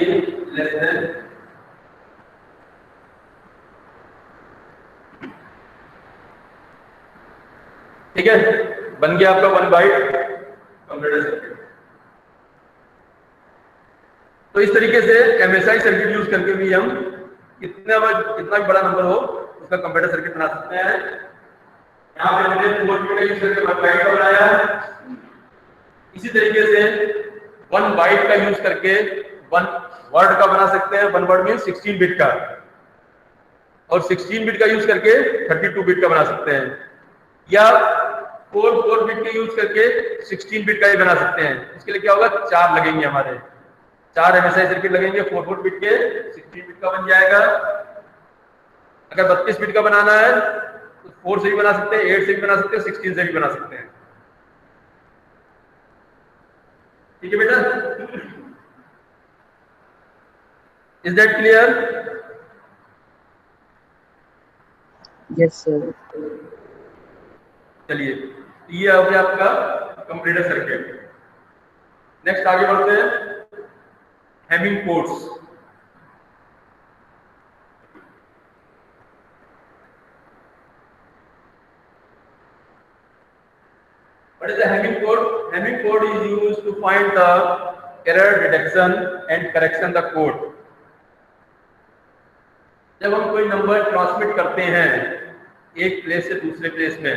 लेस देन, ठीक है, बन गया आपका 1 बाइट कंप्यूटर सर्किट। तो इस तरीके से एमएसआई सर्किट यूज करके भी हम कितना भी बड़ा नंबर हो उसका कंप्यूटर सर्किट बना सकते हैं। यहाँ पे हमने 4 बिट का यूज करके 1 बाइट का बनाया। इसी तरीके से 1 बाइट का यूज करके 1 वर्ड का बना सकते हैं। 1 वर्ड मीन 16 बिट का, और 16 बिट का यूज करके 32 बिट का बना सकते हैं, या 4 बिट के यूज करके 16 बिट का ही बना सकते हैं। इसके लिए क्या होगा, 4 लगेंगे, हमारे 4 एमएसआई सर्किट लगेंगे। 4 बिट के 16 बिट का बन जाएगा। अगर 32 बिट का बनाना है तो 4 से भी बना सकते हैं, 8 से भी बना सकते हैं, 16 से भी बना सकते हैं। ठीक है बेटा, is that clear? Yes sir. चलिए, ये हो गया आपका कंप्यूटर सर्किट। नेक्स्ट आगे बढ़ते हैं, Hamming codes. What is the Hamming code? Hamming code is used to find the error detection and correction the code. जब हम कोई नंबर ट्रांसमिट करते हैं एक प्लेस से दूसरे प्लेस में,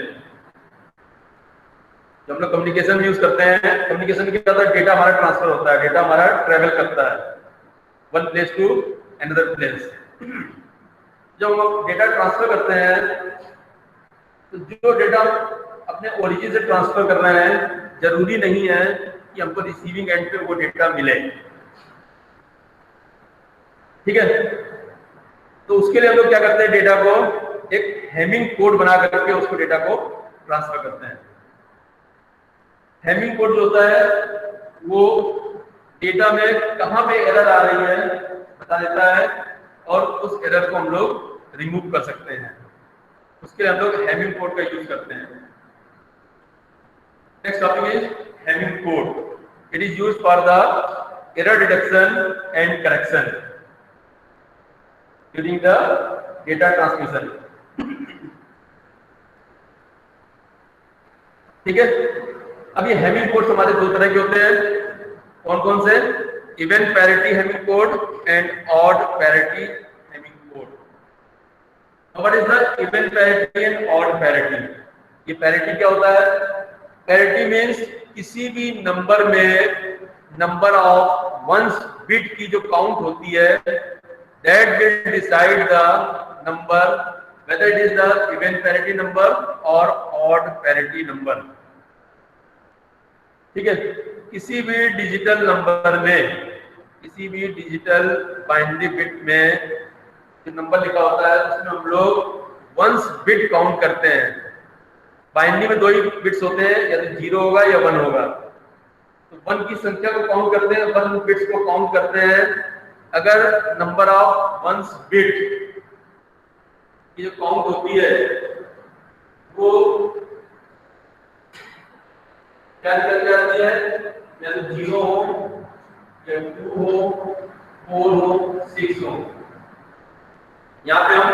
जब हम लोग कम्युनिकेशन यूज करते हैं, कम्युनिकेशन के बाद डेटा हमारा ट्रांसफर होता है, डेटा हमारा ट्रेवल करता है one place to another place. जब हम डेटा ट्रांसफर करते हैं तो जो डेटा अपने ओरिजिन से ट्रांसफर कर रहे हैं, जरूरी नहीं है कि हमको रिसीविंग एंड पे वो डेटा मिले। ठीक है, तो उसके लिए हम लोग क्या करते हैं, डेटा को एक हैमिंग कोड बना करके उसको डेटा को ट्रांसफर करते हैं। हैमिंग कोड जो होता है वो डेटा में कहां पे एरर आ रही है बता देता है, और उस एरर को हम लोग रिमूव कर सकते हैं। उसके लिए हम लोग हैमिंग कोड का यूज करते हैं। Next topic is Hamming code. It is used for the error detection and correction during the data transmission. ठीक है, अब ये हैमिंग कोड हमारे दो तरह के होते हैं। कौन कौन से? Even parity Hamming code and odd parity Hamming code. What is the even parity and odd parity? ये पैरिटी क्या होता है? पैरिटी मीन्स किसी भी नंबर में नंबर ऑफ वंस बिट की जो काउंट होती है, that will decide the number whether it is the even parity number और ऑड पैरिटी नंबर। ठीक है, किसी भी डिजिटल नंबर में, किसी भी डिजिटल बाइनरी बिट में जो नंबर लिखा होता है उसमें हम लोग वंस बिट काउंट करते हैं। बाइनरी में 2 ही बिट्स होते हैं, या तो 0 होगा या 1 होगा। तो 1 की संख्या को काउंट करते हैं, 1 बिट्स को काउंट करते हैं। अगर नंबर ऑफ वंस बिट की जो काउंट होती है वो क्या निकल जाती है, या तो 0 हो या 2 हो, 4 हो, 6 हो। यहाँ पे हम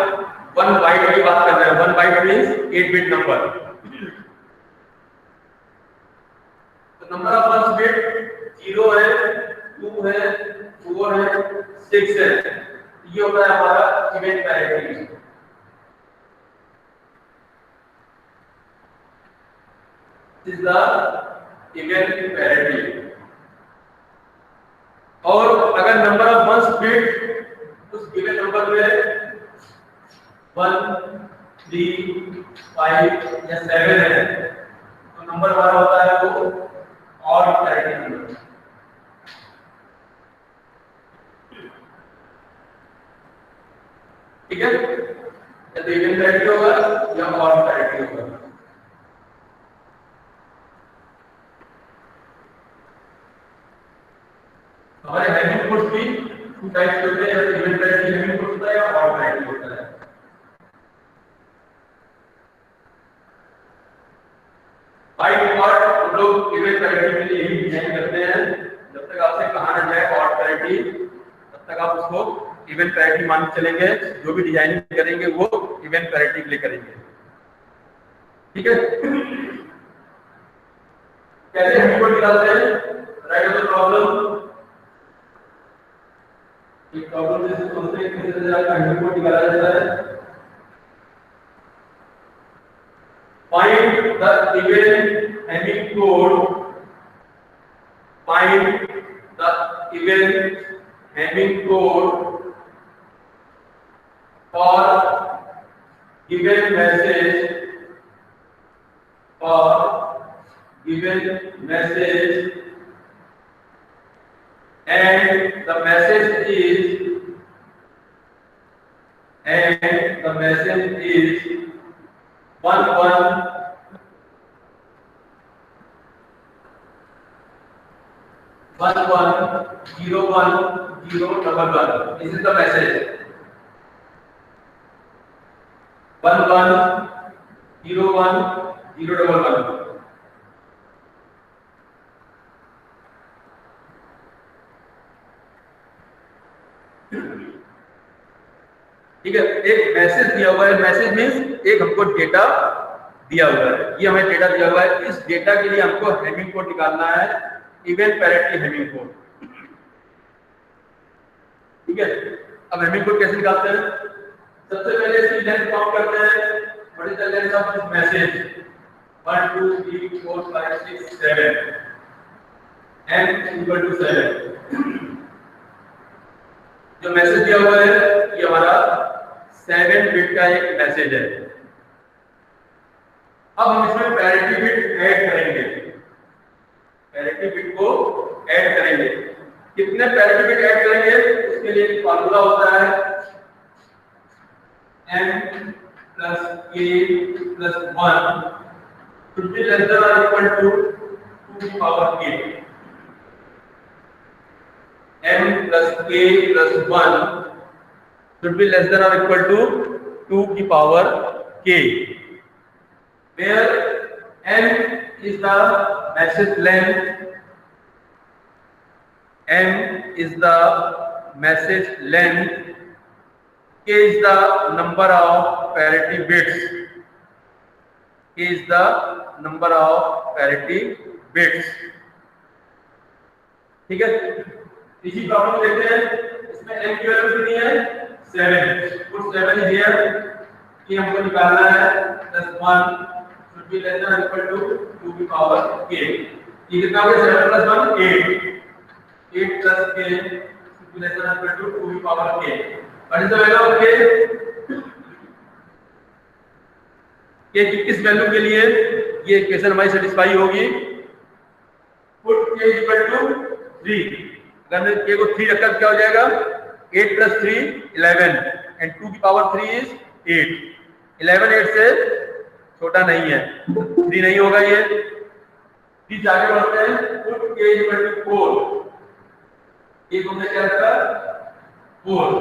1 बाइट की बात कर रहे हैं। 1 byte means 8 bit number. Number of ones bit 0 है, 2 है, 4 है, 6 है। ये होता है हमारा even parity. This is the even parity. और अगर नंबर ऑफ वंस बिट उस गिवन नंबर में 1, 3, 5 या 7 है तो नंबर हमारा होता है वो और पैरिटी नंबर। ठीक है, या तो इवन पैरिटी होगा या ऑड पैरिटी होगा। हमारे हैमिंग कोड्स भी 2 टाइप्स होते हैं, या तो इवन पैरिटी हैमिंग कोड होता है या ऑड पैरिटी होता है। बाय डिफॉल्ट हम लोग इवन पैरिटी के लिए ही डिजाइन करते हैं। जब तक आपसे कहा ना जाए ऑड पैरिटी, तब तक आप उसको इवन पैरिटी मान के चलेंगे। जो भी डिजाइनिंग करेंगे वो इवन पैरिटी के लिए करेंगे, ठीक है। कैसे हम को निकालते हैं? Right the problem. एक प्रॉब्लम जैसे समझते हैं किस तरह का हम को निकाला जाता है। Find the even Hamming code. Find the even Hamming code for given message. For given message, and the message is 11 01011. This is the message. 1101 ठीक है। एक मैसेज दिया हुआ है, मैसेज मींस एक हमको डेटा दिया हुआ है, ये हमें डेटा दिया हुआ है। इस डेटा के लिए हमको हैमिंग कोड निकालना है, इवन पैरिटी हैमिंग कोड, ठीक है। अब हैमिंग कोड कैसे निकालते हैं? सबसे पहले इसकी लेंथ काउंट करते हैं। What is the length of this message? 1 2 3 4 5 6 7 n equal to 7। जो मैसेज दिया हुआ है ये हमारा 7 बिट का एक मैसेज है। अब हम इसमें पैरिटी बिट ऐड करेंगे, पैरिटी बिट को ऐड करेंगे। कितने पैरिटी बिट ऐड करेंगे उसके लिए एक फार्मूला होता है, m plus k plus 1 should be less than or equal to 2 की power k। m plus k plus 1 should be less than or equal to 2 की power k, where n is the message length, m is the message length, k is the number of parity bits, k is the number of parity bits, ठीक है। इसी problem देखते हैं, इसमें m की value कितनी है? 7। पुट 7 इज हियर, ये हमको निकालना है +1 should be less than or equal to 2 की पावर k। ये कितना हो गया? 7 + 1 8, 8 plus k should be less than or equal to 2 की power k। What is the value of k? k की किस वैल्यू के लिए ये इक्वेशन हमारी सेटिस्फाई होगी? Put k equal to 3। अगर k को 3 रखकर क्या हो जाएगा? 8 plus 3 11 and 2 की पावर 3 is 8। 11 8 से छोटा नहीं है, 3 नहीं होगा ये। 3 से आगे बढ़ते हैं। Put k equal to 4। ये हमने क्या रखा? 4।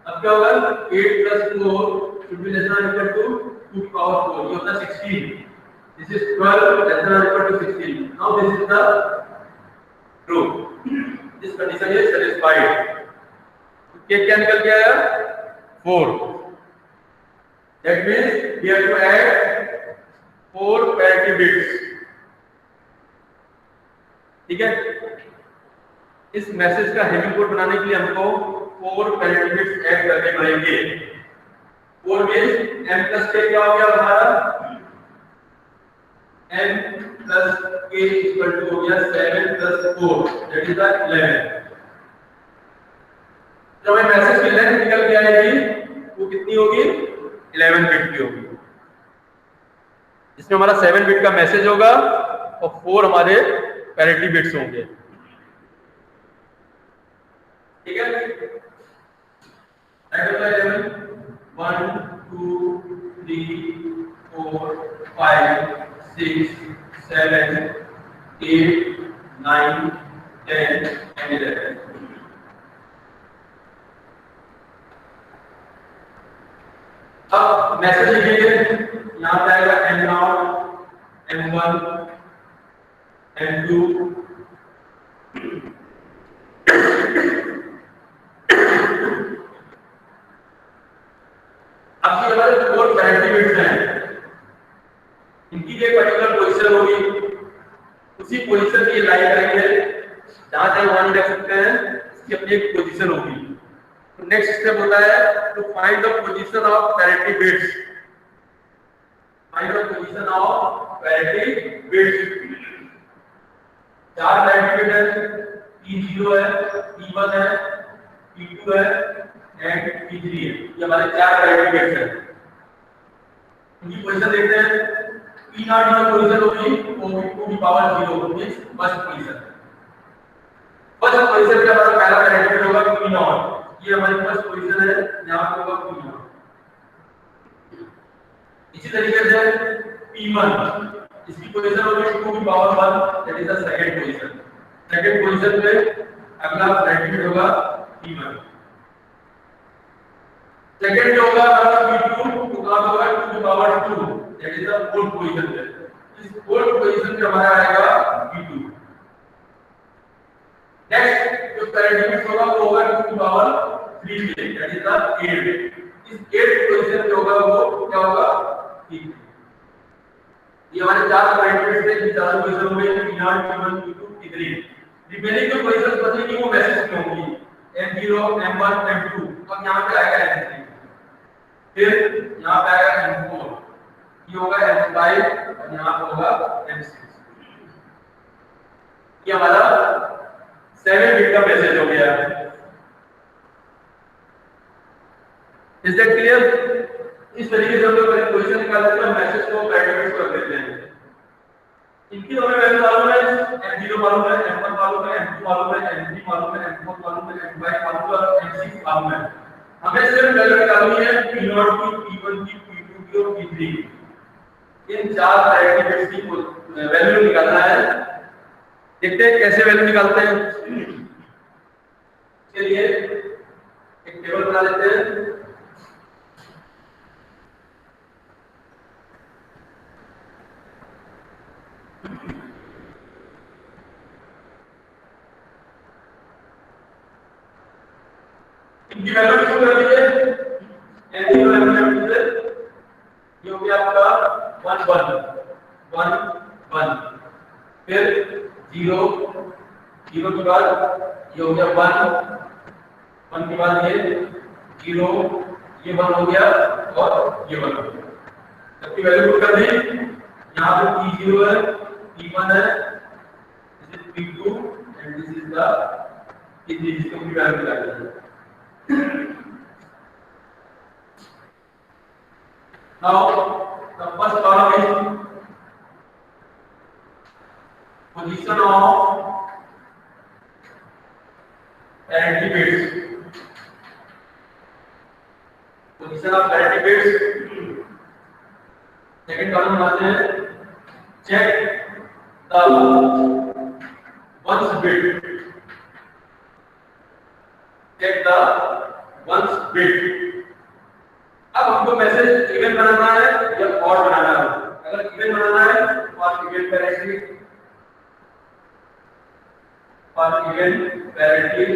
अब क्या होगा? 8 plus 4 should be less than or equal to 2 की पावर 4। ये होता है 16। This is 12 less than or equal to 16। Now this is the true। This condition is satisfied। k क्या निकल के आया? 4। That means we have to add 4 parity bits, ठीक है। इस मैसेज का हैमिंग कोड बनाने के लिए हमको 4 पैरिटी बिट्स ऐड करने पड़ेंगे। 4 मींस m plus k क्या हो गया हमारा? m plus k equal to हो गया 7 plus 4 that is the 11। जब हमें मैसेज की लेंथ निकल के आएगी वो कितनी होगी? 11 बिट की होगी, जिसमें हमारा 7 बिट का मैसेज होगा और 4 हमारे पैरिटी बिट्स होंगे, ठीक है। 1 2 3 4 5 6 7 8 9 10 and 11। अब मैसेज लिखेंगे, यहाँ पे आएगा m0 M1 M2 अब ये हमारे 4 पैरिटी बिट्स हैं, इनकी एक पर्टिकुलर पोजीशन होगी, उसी पोजीशन की लाइन करेंगे, जहां जहां 1 देख सकते हैं इसकी अपनी एक पोजीशन होगी। तो नेक्स्ट स्टेप होता है to find the position of parity bits. Find the position of parity bits. 4 parity bit है, P0 है, P1 है, P2 है एंड P3 है। ये हमारे 4 पैरिटी बिट्स हैं। इनकी पोजीशन देखते हैं। P0 की पोजीशन होगी टू की power 0 means first position. First position पे हमारा पहला पैरिटी बिट होगा P0। ये हमारी फर्स्ट पोजीशन है, यहां पे होगा P0। इसी तरीके से P1 इसकी पोजीशन होगी 2 की power 1 that is the second position. Second position पे अगला पैरिटी बिट होगा P1। सेकंड जो होगा हमारा P2 तो कहां होगा 2 की power 2 that is the fourth position पे। इस फोर्थ पोजीशन पे हमारा आएगा P2। नेक्स्ट जो पैरिटी बिट होगा वो होगा 2 की पावर 3 पे दैट इज द 8। इस 8 पोजीशन पे होगा वो क्या होगा P3। ये हमारे 4 पैरिटी बिट्स हैं, ये 4 पोजीशन हो गए P0 P1 P2 P3। Remaining जो पोजीशंस बचेंगी वो मैसेज की होंगी M0 M1 M2। अब यहां पे आएगा M3, फिर यहां पे आएगा M4, ये होगा M5 और यहां पे होगा M6। ये हमारा 7 बिट का मैसेज हो गया। Is that clear? इस तरीके से हम लोग पोजीशन निकालते हैं, मैसेज को पैरिटी बिट्स कर देते हैं। इनकी हमें वैल्यू मालूम है, M0 मालूम है, M1 मालूम है, M2 मालूम है, M3 मालूम है, M4 मालूम है, M5 मालूम है और M6 मालूम है। हमें सिर्फ वैल्यू निकालनी है P0 की, P1 की, P2 की और P3। इन 4 पैरिटी बिट्स की वैल्यू निकालना है। देखते हैं कैसे वैल्यू निकालते हैं। इसके लिए एक टेबल बना लेते हैं। इनकी वैल्यू किसको कर दी है M0 M1 से, ये हो गया आपका 1 1 1 1, फिर 0 0 के बाद ये हो गया 1 1 के बाद ये 0 ये 1 हो गया और ये 1 हो गया। सबकी वैल्यू पुट कर दी। यहाँ पे P0 है, P1 है, this is P2 and this is the P3 जिसको भी वैल्यू निकालनी है। Now the first column is position of parity bits. Position of parity bits. Second column बनाते हैं, check the ones bit. Check the ones bit. अब हमको message even बनाना है या ऑड बनाना है। अगर इवन बनाना है तो आप इवन पैरिटी और इवन पैरिटी,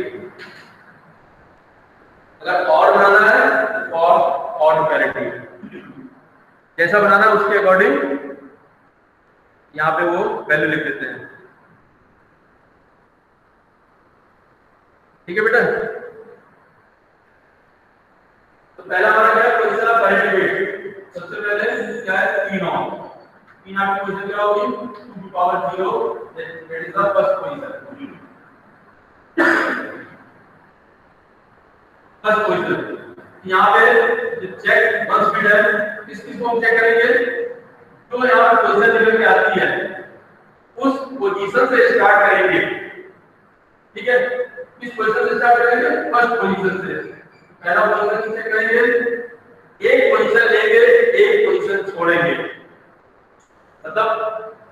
अगर ऑड बनाना है तो ऑड पैरिटी। जैसा बनाना है उसके अकॉर्डिंग यहाँ पे वो वैल्यू लिख देते हैं। ठीक है बेटा? तो पहला हमारा क्या है पोजीशन ऑफ पैरिटी बिट। सबसे पहले क्या है P0 की पोजीशन क्या होगी 2 की power 0 that is the first position. First position यहाँ पे जो चेक वंस बिट है किसको हम चेक करेंगे, जो यहाँ पे पोजीशन निकल के आती है उस पोजीशन से स्टार्ट करेंगे। ठीक है, किस पोजीशन से स्टार्ट करेंगे? फर्स्ट पोजीशन से। पहला पोजीशन चेक करेंगे, एक पोजीशन लेंगे एक पोजीशन छोड़ेंगे, मतलब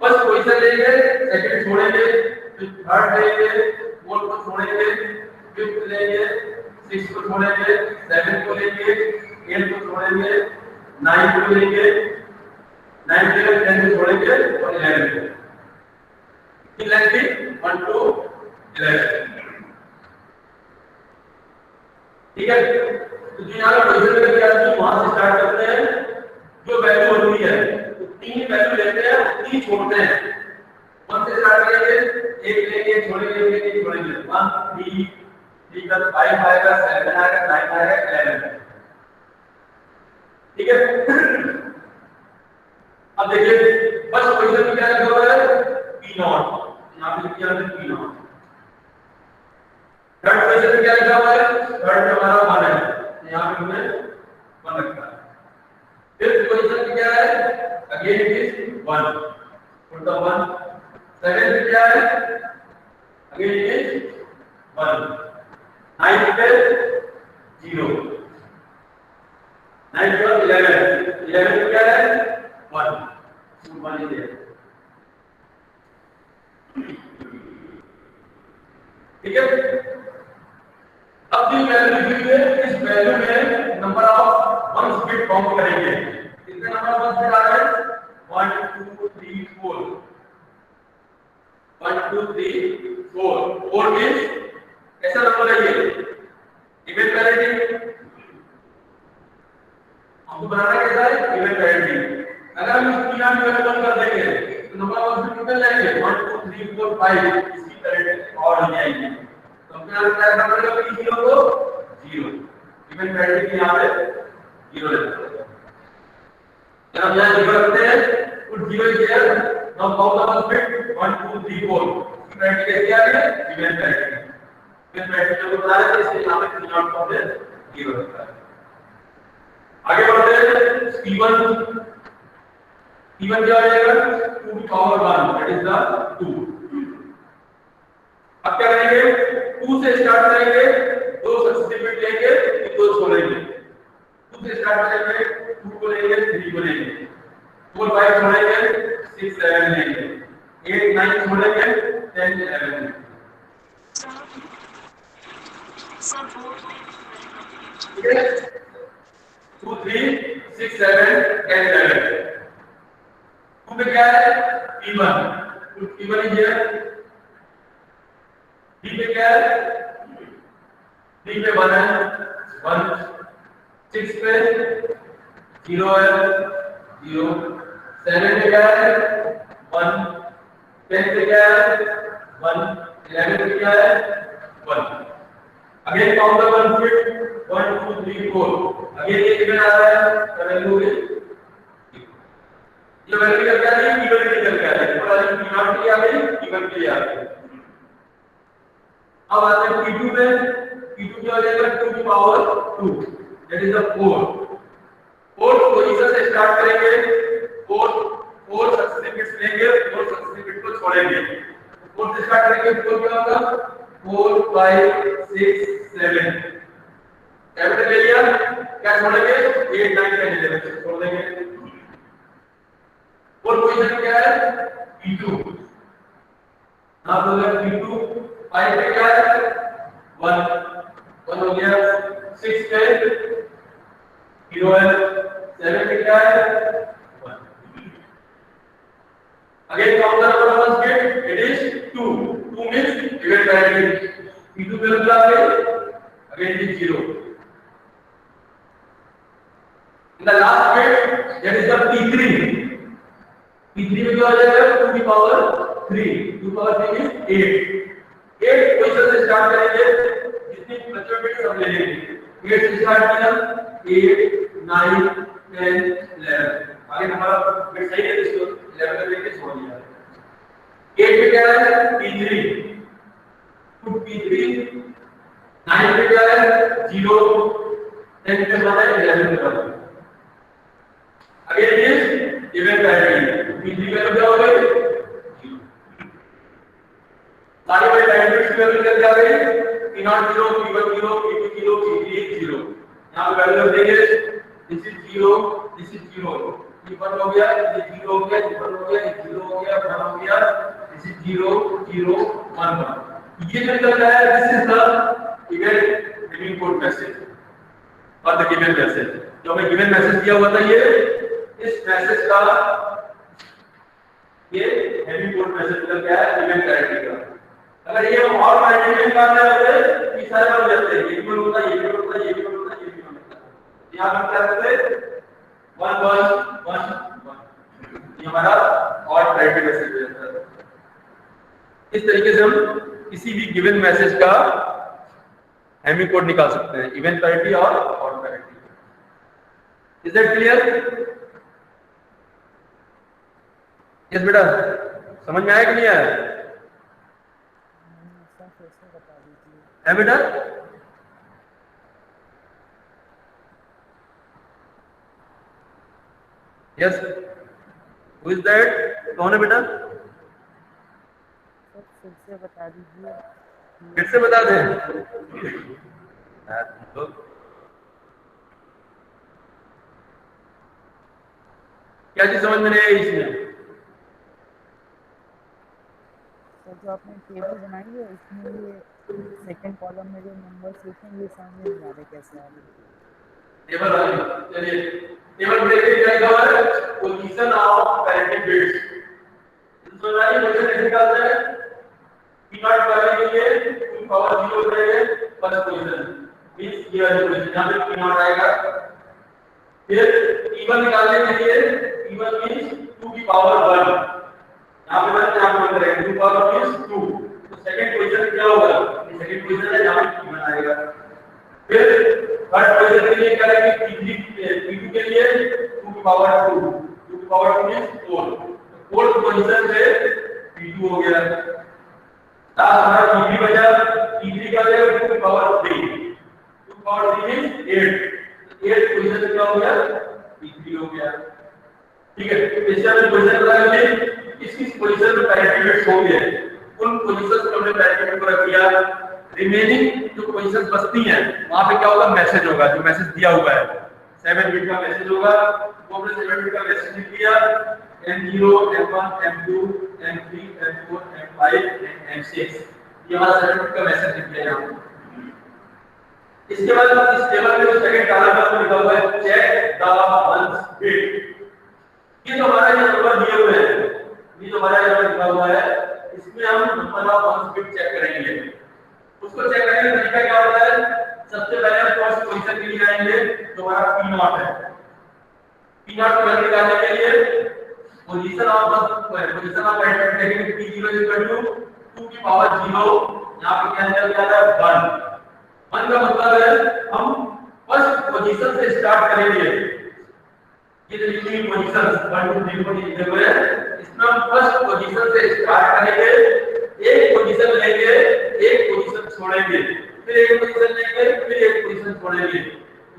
फर्स्ट पोजीशन लेंगे सेकंड छोड़ेंगे, फिर थर्ड लेंगे, फोर्थ को छोड़ेंगे, फिफ्थ लेंगे, सिक्स्थ को छोड़ेंगे, सेवंथ को लेंगे, एट्थ को छोड़ेंगे, नाइन्थ को लेंगे, नाइन्थ लेंगे, टेंथ को छोड़ेंगे और in length is 1 to 11. ठीक है, तो जो यहाँ पर पोजीशन में क्या है वहां से स्टार्ट करते हैं, जो वैल्यू होती है तो 3 वैल्यू लेते हैं, 3 छोड़ते हैं। 1 से स्टार्ट करेंगे, 1 लेंगे, छोड़ेंगे, 1 छोड़ेंगे, 1 3 3 का 5 आएगा, 7 आएगा, 9 आएगा, 11। ठीक है, अब देखिए फर्स्ट पोजीशन में क्या लिखा हुआ है P0, यहाँ पे लिखा है P0। थर्ड पोजीशन में क्या लिखा हुआ है, थर्ड में हमारा 1 है, यहाँ पे हमने 1 रखा है। फिफ्थ पोजीशन में क्या है, again it is 1, put the 1। Seventh में क्या है, अगेन इट इज 1। नाइन्थ पे 0, नाइन्थ पे 11, 11 में क्या है 1, so 1 is there। ठीक है, अब जो वैल्यू लिखी है इस वैल्यू में number of ones bit count करेंगे। कितने नंबर ऑफ वंस बिट आ रहे हैं, 1 2 3 4, 1 2 3 4, 4 मींस कैसा नंबर है ये, इवन पैरिटी। हमको बनाना कैसा है, इवन पैरिटी। अगर हम इस तीन में कम कर देंगे तो नंबर ऑफ वंस बिट कितने लेंगे, 1 2 3 4 5, इसकी पैरिटी और हो जाएगी। कंपेयर क्या करना पड़ेगा, कि 0 को 0, इवन पैरिटी के यहां पे 0 लेते हैं। जब हम यहां 0 रखते हैं put 0 here, now count the ones bit 1 2 3 4, इसकी पैरिटी कैसी आ रही है, इवन पैरिटी। इवन पैरिटी को बता रहे हैं, इसलिए यहां पे 3 आउट ऑफ 0 रखता है। आगे बढ़ते हैं, P1 क्या हो जाएगा, 2 की पावर 1, दैट इज द 2। अब क्या करेंगे, 2 से स्टार्ट करेंगे, 2 सक्सेसिव बिट लेंगे, फिर 2 छोड़ेंगे। 2 से स्टार्ट करेंगे, 2 को लेंगे, 3 को लेंगे, 4 5 छोड़ेंगे, 6 7 लेंगे, 8 9 छोड़ेंगे, 10 11 लेंगे। ठीक है, 2 3 6 7 10 11। 2 में क्या है, P1, P1 is here। D पे क्या है, D पे 1 है, 1। 6 पे 0 है, 0। 7 पे क्या है 1। 10 पे क्या है 1। 11 पे क्या है 1। Again count the 1 bit, 1 2 3 4, again ये इवन आ रहा है, तो वैल्यू होगी ये वैल्यू क्या है, इवन निकल के आ रही है, थोड़ा सा P0 के लिए आ गई, इवन के लिए आ गई। अब आते हैं P2 में, P2 क्या हो जाएगा, 2 की power 2, that is the 4। 4 position से स्टार्ट करेंगे, 4 सक्सेसिव बिट्स लेंगे, 4 सक्सेसिव बिट को छोड़ेंगे। 4 से स्टार्ट करेंगे, 4 क्या होगा, 4 5 6 7, कैपिटल ले लिया, क्या छोड़ेंगे, 8 9 10 11 छोड़ देंगे। 4 पोजीशन क्या है, P2। ना तो P2 5 पे क्या है 1 हो गया, 6 पे 0 है, 7 पे क्या है 1। Again count the number of ones bit, it is 2 means even parity. P2 पे लगा के again it is 0। In the last bit that is the P3 में क्या हो जाएगा, 2 की पावर 3, 2 पावर 3 मींस 8। 8 पोजीशन से स्टार्ट करेंगे, जितनी बचे बिट सब ले लेंगे। 8 से स्टार्ट किया, 8 9 10 11, आगे हमारा बिट सही है, इसको 11 पे लेके छोड़ दिया। 8 पे क्या है P3, पुट P3। 9 पे क्या है 0, 10 पे 1 है, 11 पे 1। अगेन ये इवन पैरिटी, P3 वैल्यू क्या हो गई 0। सारे में पैरिटी की वैल्यू क्या आ गई, P0 0, P1 0, P2 0, P3 0। यहां पे वैल्यू देंगे, दिस इज 0, दिस इज 0, ये 1 हो गया, ये 0 हो गया, ये 1 हो गया, ये 0 हो गया, 1 हो गया, दिस इज 0 0 1 1। ये जो निकल रहा है, this is the even given code message और द गिवन मैसेज। जो हमें गिवन मैसेज दिया हुआ था, ये इस मैसेज का ये हेवी कोड मैसेज का क्या है, इवेंट पैरिटी का। अगर ये और पैरिटी में निकालना है तो ये सारे बन जाते हैं, ये भी होता है, ये भी होता है, ये भी होता है, ये भी होता है। यहाँ हम क्या करते हैं 1 1 1 1, ये हमारा और पैरिटी मैसेज हो जाता है। इस तरीके से हम किसी भी गिवन मैसेज का हेमी कोड निकाल सकते हैं, इवेंट पैरिटी और odd parity. Is that clear? Yes बेटा, समझ में आया कि नहीं आया? है बेटा? Yes, who is that? कौन है बेटा? फिर से बता दीजिए। फिर से बता दें। क्या चीज समझ में नहीं आई इसमें? जो आपने टेबल बनाई है इसमें ये सेकंड कॉलम में जो नंबर्स लिखे हैं ये समझ में नहीं आ रहे कैसे आ रहे। टेबल वाली, चलिए टेबल देखिए क्या लिखा हुआ है, पोजीशन ऑफ पैरिटी बिट्स। इसमें वाली पोजीशन कैसे निकालते हैं? p0 वाले के लिए 2 पावर 0 रहेगा फर्स्ट पोजीशन, मींस ये वाली पोजीशन यहां पे p0 आएगा। फिर p1 निकालने के लिए p1 मींस 2 की पावर 1, यहाँ पे 1 यहाँ पे रहेगा, 2 पावर मींस 2। तो सेकंड पोजीशन क्या होगा? सेकंड पोजीशन है जहां पे p1 आएगा। फिर थर्ड पोजीशन के लिए क्या रहेगा? p2 के लिए 2 की पावर 2, 2 की पावर 2 मींस 4। फोर्थ पोजीशन से p2 हो गया। लास्ट हमारा p3 बचा, p3 का हो जाएगा 2 की पावर 3, 2 की पावर 3 मींस 8। 8 पोजीशन क्या हो गया? p3 हो गया। ठीक है, इससे हमने पोजीशन पता कर ली, किस पोजीशन में पैरिटी बिट्स होंगे, उन पोजीशंस को हमने पैरिटी बिट को रख दिया। रिमेनिंग जो पोजीशंस बचती हैं वहां पे क्या होगा? मैसेज होगा, जो मैसेज दिया हुआ है 7 बिट का मैसेज होगा, वो हमने 7 बिट का मैसेज लिख दिया, M0 M1 M2 M3 M4 M5 M6, ये हमारा 7 बिट का मैसेज लिख दिया यहां। इसके बाद इस टेबल में जो सेकंड कॉलम में लिखा हुआ है चेक द वंस बिट, ये जो हमारा ये नंबर दिए हुए हैं, ये जो हमारा यहाँ लिखा हुआ है, इसमें हम number of ones bit check करेंगे। उसको चेक करने का तरीका क्या होता है? सबसे पहले हम फर्स्ट पोजीशन के लिए आएंगे जो हमारा p0 है। p0 को निकालने के लिए पोजीशन ऑफ पैरिटी देखेंगे, p0 2 की पावर 0, यहाँ पे क्या चल रहा है 1। 1 का मतलब है हम फर्स्ट पोजीशन से स्टार्ट करेंगे। ये जो लिखी हुई पोजीशन 1 2 3 4 लिखे हुए हैं, इसमें हम फर्स्ट पोजीशन से स्टार्ट करेंगे, एक पोजीशन लेंगे, एक पोजीशन छोड़ेंगे, फिर एक पोजीशन लेंगे, फिर एक पोजीशन छोड़ेंगे।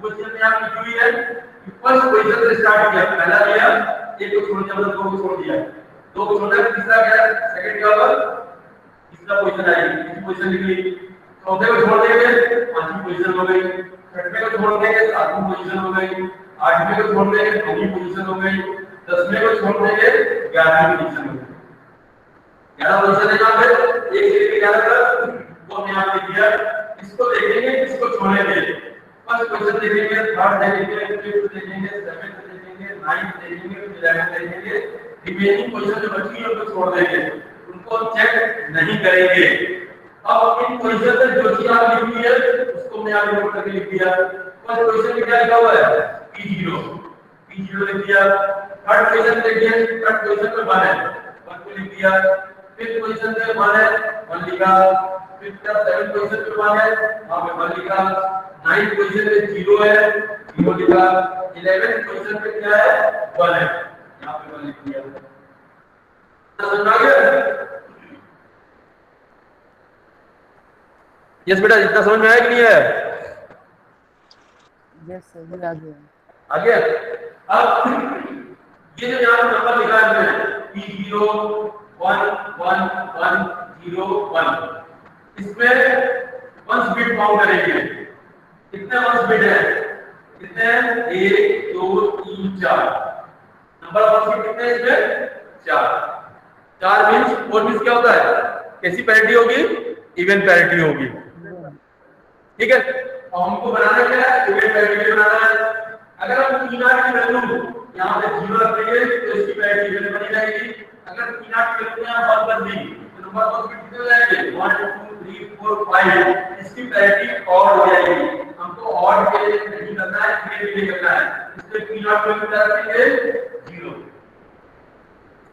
पोजीशन में आप लिखी हुई है कि फर्स्ट पोजीशन से स्टार्ट किया, पहला लिया, एक को छोड़ दिया, मतलब 2 को छोड़ दिया, 2 को छोड़ा, तीसरा गया, सेकंड क्या होगा? तीसरा पोजीशन आएगी, तीसरी पोजीशन लिख ली, चौथे को छोड़ देंगे, पांचवी पोजीशन हो गई, छठवें को छोड़ देंगे, सातवीं पोजीशन हो गई, आठवें को छोड़ देंगे, नौवीं पोजीशन हो गई, 10वें को छोड़ देंगे, 11वीं पोजीशन हो गई। 11 पोजीशन है यहाँ पे, एक से लेकर 11 तक वो हमने यहाँ पे दिया। इसको देखेंगे, इसको छोड़ेंगे, फर्स्ट पोजीशन देखेंगे, थर्ड देखेंगे, फिफ्थ देखेंगे, सेवेंथ देखेंगे, नाइन्थ देखेंगे, 11th देखेंगे, रिमेनिंग पोजीशन जो बची है उनको छोड़ देंगे, उनको चेक नहीं करेंगे। अब इन पोजीशन से जो चीज आप लिखी है उसको हमने यहाँ नोट करके लिख दिया। फर्स्ट पोजीशन में क्या लिखा हुआ है? p0 लिख दिया। थर्ड पोजीशन देखिए, थर्ड पोजीशन में 1 है, 1 को लिख दिया। फिफ्थ पोजीशन में 1 है, 1 लिखा। फिफ्थ का 7th पोजीशन में 1 है, वहां पे 1 लिखा। 9th पोजीशन में 0 है, 0 लिखा। 11th पोजीशन पे क्या है? 1 है, यहाँ पे 1 लिख दिया। समझ आ गया? यस बेटा, इतना समझ में आया कि नहीं आया? यस सर, ये आ गया। आ गया? अब ये जो यहाँ नंबर लिखा है p0 1 1 1 0 1, इसमें वंस बिट काउंट करेंगे। कितने वंस बिट है? कितने हैं? 1 2 3 4। नंबर ऑफ वंस बिट कितने हैं इसमें? 4। 4 मींस 4 मींस क्या होता है? कैसी पैरिटी होगी? इवन पैरिटी होगी। ठीक है, और हमको बनाना क्या है? इवन पैरिटी बनाना है। अगर हम p0 की वैल्यू यहाँ पे 0 रख देंगे तो इसकी पैरिटी इवन बनी रहेगी। अगर P0 करते हैं 1 पर दी तो नंबर ऑफ बिट कितने जाएंगे 1 2 3 4 5 इसकी पैरिटी और हो जाएगी। हमको ऑड के लिए नहीं करना है, इवन के लिए करना है। इसलिए P0 को क्या रखेंगे 0,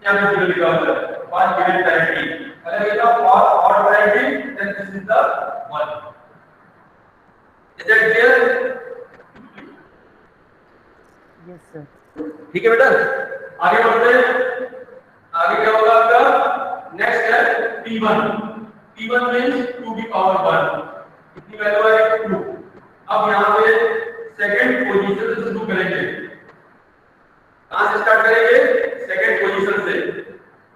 यहाँ पे 0 लिखा हुआ है 1 गिवन पैरिटी। अगर ये odd parity then this is the 1। Is that clear? Yes sir. ठीक है बेटा, आगे बढ़ते हैं। आगे क्या होगा आपका नेक्स्ट है P1। P1 मींस 2 की पावर 1, कितनी वैल्यू है 2। अब यहाँ पे सेकंड पोजीशन से शुरू करेंगे। कहां से स्टार्ट करेंगे? सेकंड पोजीशन से।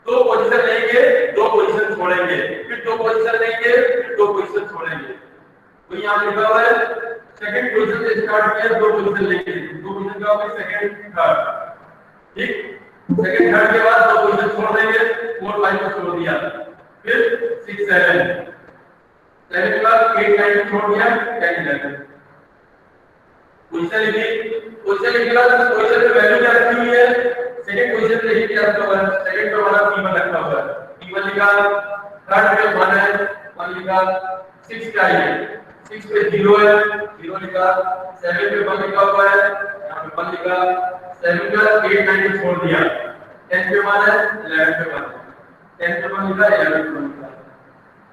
2 पोजीशन लेंगे, 2 पोजीशन छोड़ेंगे, फिर 2 पोजीशन लेंगे, फिर 2 पोजीशन छोड़ेंगे। तो यहाँ लिखा हुआ है सेकंड पोजीशन से स्टार्ट किया, 2 पोजीशन लेंगे, 2 पोजीशन का होगा सेकंड थर्ड, ठीक। सेकंड थर्ड के बाद 2 पोजीशन छोड़ देंगे, 4 5 को छोड़ दिया, फिर 6 7 7 के बाद 8 9 को छोड़ दिया, 10 11 पोजीशन लिखी। पोजीशन लिखने के बाद पोजीशन पे वैल्यू क्या रखी हुई है? सेकंड पोजीशन पे लिखी है तो सेकंड पे वाला P1 रखा हुआ है, P1 लिखा। थर्ड पे 1 है, 1 लिखा। 6 क्या है? 6 पे 0 है, 0 लिखा। 7 पे 1 लिखा हुआ है, यहाँ पे 1 लिखा। 7 का 8 9 को छोड़ दिया, 10 पे 1 है, 11 पे 1 है, 10 पे 1 लिखा, 11 पे 1 लिखा।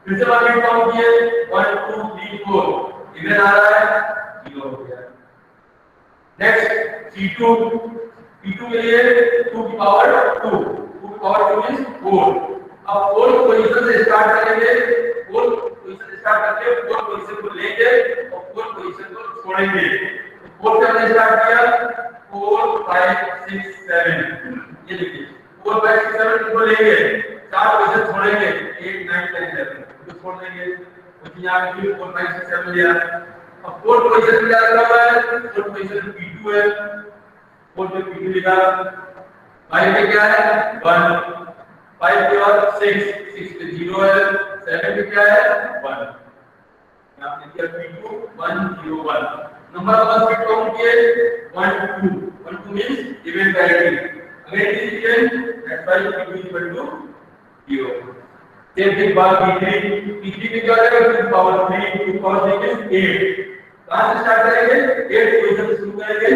फिर से 1 काउंट किए 1 2 3 4 इवन आ रहा है, 0 हो गया। नेक्स्ट P2 के लिए 2 की पावर 2 मींस 4। अब 4 पोजीशन से स्टार्ट करेंगे, 4 पोजीशन से स्टार्ट करके 4 पोजीशन को लेंगे और 4 पोजीशन को छोड़ेंगे। 4 से हमने स्टार्ट किया 4 5 6 7, ये देखिए 4 5 6 7 को लेंगे, 4 पोजीशन छोड़ेंगे, 8 9 10 11 को छोड़ देंगे। तो यहाँ पे 4 5 6 7 लिया। अब 4 पोजीशन में क्या रखा हुआ है? 4 पोजीशन P2 है, 4 पे P2 लिखा। 5 पे क्या है 1, 5 के बाद 6 पे 0 है, 7 पे क्या है 1, यहाँ पे किया P2 1 0 1। Number of bit count किए 1 2 means even parity. Again it is even, that's why P2 equal to 0। Same thing बात P3 पे क्या करेंगे? 2 पावर 3 इज 8। कहां से स्टार्ट करेंगे? 8 पोजीशन से शुरू करेंगे,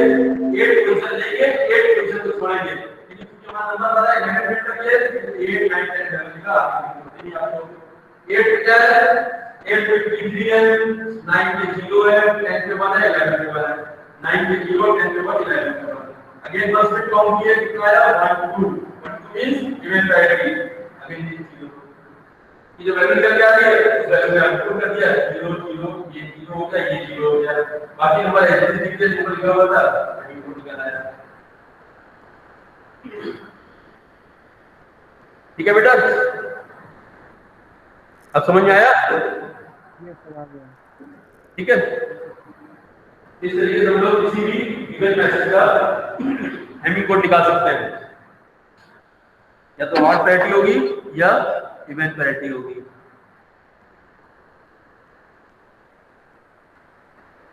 8 पोजीशन लेंगे, 8 पोजीशन को छोड़ेंगे। क्योंकि हमारा नंबर पता है नेगेटिव तक ये 8 9 10 11 लिखा आपको। 8 पे क्या है? 8 पे P3 है, 9 पे 0 है, 10 पे 1 है, 11 पे 1 है, 9 पे 0 10 पे 1 11 पे 1। अगेन फर्स्ट बिट काउंट किए कितना आया 1 2 मींस इवन पैरिटी। अगेन 0 ये जो वैल्यू निकल के आ रही है उस वैल्यू में आपको कर दिया 0 0, ये 0 हो गया, ये 0 हो गया। बाकी नंबर ऐसे दिखते हैं जो लिखा हुआ था वो निकल आया। ठीक है बेटा, अब समझ में आया? ये सर आ गया। ठीक है, इस तरीके से हम लोग किसी भी इवन मैसेज का हेमिंग कोड निकाल सकते हैं, या तो ऑड पैरिटी होगी या इवन पैरिटी होगी।